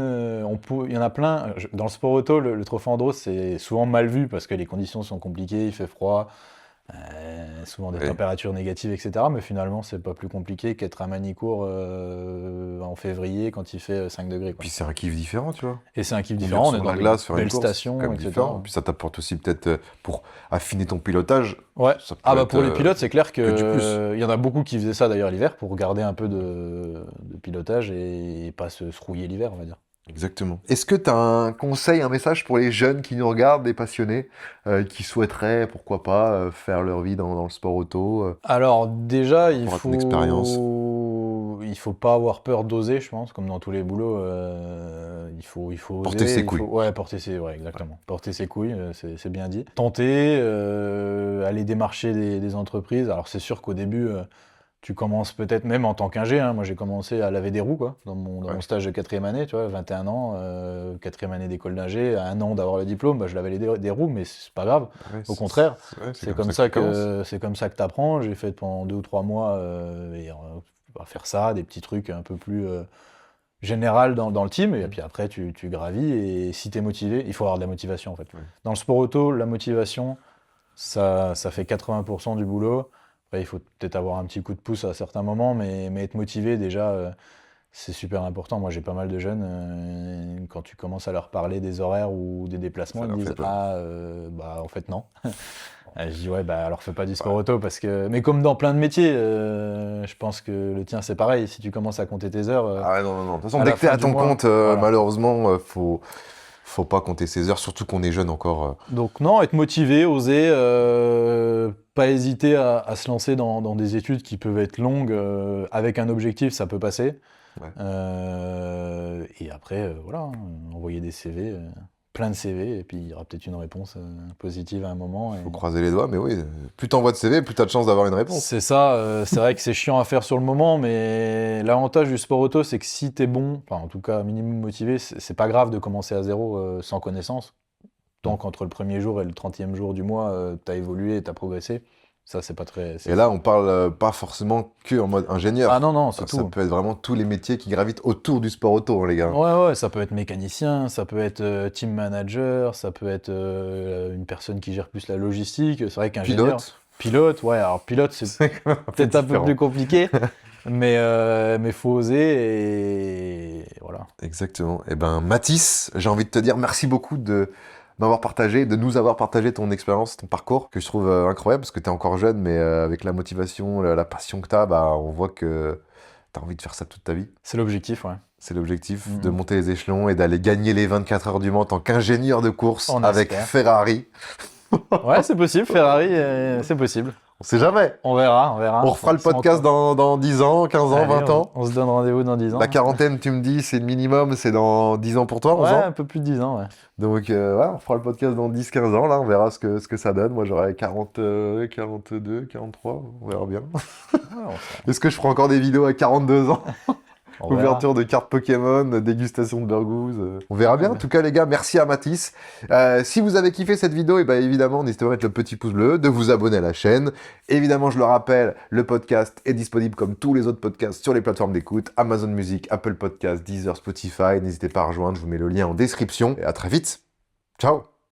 Il y en a plein. Dans le sport auto, le trophée Andros, c'est souvent mal vu parce que les conditions sont compliquées, il fait froid. Souvent des Ouais. températures négatives, etc. Mais finalement, c'est pas plus compliqué qu'être à Manicourt en février quand il fait 5 degrés. Quoi. Puis c'est un kiff différent, tu vois. Et c'est un kiff Conduire différent, on sur est de dans la des glace, faire une belles course, c'est stations, quand même etc. différent. Puis ça t'apporte aussi peut-être pour affiner ton pilotage. Ouais. Ça peut Ah bah être, pour les pilotes, c'est clair que du plus. que il y en a beaucoup qui faisaient ça d'ailleurs l'hiver pour garder un peu de pilotage et pas se rouiller l'hiver, on va dire. Exactement. Est-ce que tu as un conseil, un message pour les jeunes qui nous regardent, des passionnés, qui souhaiteraient, pourquoi pas, faire leur vie dans le sport auto Alors déjà, par rapport à ton expérience? il faut pas avoir peur d'oser, je pense, comme dans tous les boulots. Il faut oser. Porter ses couilles. Ouais, ouais, exactement. Porter ses couilles, c'est bien dit. Tenter, aller démarcher des entreprises. Alors c'est sûr qu'au début, tu commences peut-être même en tant qu'ingé, hein. Moi j'ai commencé à laver des roues, quoi, dans mon Ouais. stage de 4e année, tu vois, 21 ans, 4e année d'école d'ingé, à 1 an d'avoir le diplôme, bah, je lavais des roues, mais c'est pas grave. Ouais, Au contraire, ouais, c'est comme ça tu commences. que tu apprends. J'ai fait pendant 2 ou 3 mois bah, faire ça, des petits trucs un peu plus général dans le team, et puis après tu gravis, et si tu es motivé, il faut avoir de la motivation en fait. Ouais. Dans le sport auto, la motivation, ça fait 80% du boulot. Après, il faut peut-être avoir un petit coup de pouce à certains moments, mais être motivé déjà, c'est super important. Moi j'ai pas mal de jeunes, quand tu commences à leur parler des horaires ou des déplacements, Ça ils me leur fait disent peur. ah bah en fait non. Je dis ouais bah alors fais pas du sport auto parce que, mais comme dans plein de métiers, je pense que le tien c'est pareil. Si tu commences à compter tes heures, Ah ouais, non, non, non. De toute façon, à dès la que t'es fin à du ton mois, compte, voilà. malheureusement, faut pas compter ses heures, surtout qu'on est jeune encore. Donc non, être motivé, oser, pas hésiter à se lancer dans des études qui peuvent être longues, avec un objectif, ça peut passer. Ouais. Et après, voilà, hein, envoyer des CV, plein de CV, et puis il y aura peut-être une réponse positive à un moment. Faut croiser les doigts, mais oui, plus t'envoies de CV, plus t'as de chances d'avoir une réponse. C'est ça, c'est vrai que c'est chiant à faire sur le moment, mais l'avantage du sport auto, c'est que si t'es bon, enfin en tout cas minimum motivé, c'est pas grave de commencer à zéro, sans connaissance. Tant qu'entre le premier jour et le 30e jour du mois, t'as évolué, t'as progressé, ça c'est pas très... Et là, on parle pas forcément que en mode ingénieur. Ah non, non, c'est Ça tout. peut être vraiment tous les métiers qui gravitent autour du sport auto, hein, les gars. Ouais, ouais, ça peut être mécanicien, ça peut être team manager, ça peut être une personne qui gère plus la logistique. C'est vrai qu'ingénieur... Pilote, Pilote, ouais, alors pilote, c'est c'est quand même un peu peut-être un peu différent. plus compliqué, mais faut oser, et voilà. Exactement. Eh ben, Mathis, j'ai envie de te dire merci beaucoup de m'avoir partagé, de nous avoir partagé ton expérience, ton parcours, que je trouve incroyable, parce que tu es encore jeune, mais avec la motivation, la passion que tu as, bah, on voit que tu as envie de faire ça toute ta vie. C'est l'objectif, ouais. C'est l'objectif, de monter les échelons et d'aller gagner les 24 heures du Mans en tant qu'ingénieur de course On avec espère. Ferrari. Ouais, c'est possible, Ferrari, c'est possible. On sait jamais. On verra, on verra. On refera le C'est podcast dans 10 ans, 15 ans, Allez, 20 ans. On se donne rendez-vous dans 10 ans. La quarantaine, tu me dis, c'est le minimum, c'est dans 10 ans pour toi, 11 Ouais, ans. un peu plus de 10 ans, ouais. Donc, ouais, on fera le podcast dans 10-15 ans, là, on verra ce que ça donne. Moi, j'aurai 40, 42, 43, on verra bien. Ouais, on Est-ce que je ferai encore des vidéos à 42 ans? verra. Ouverture de cartes Pokémon, dégustation de burgous. On verra bien. En tout cas, les gars, merci à Mathis. Si vous avez kiffé cette vidéo, et ben évidemment, n'hésitez pas à mettre le petit pouce bleu, de vous abonner à la chaîne. Évidemment, je le rappelle, le podcast est disponible comme tous les autres podcasts sur les plateformes d'écoute, Amazon Music, Apple Podcasts, Deezer, Spotify. N'hésitez pas à rejoindre, je vous mets le lien en description. Et à très vite. Ciao.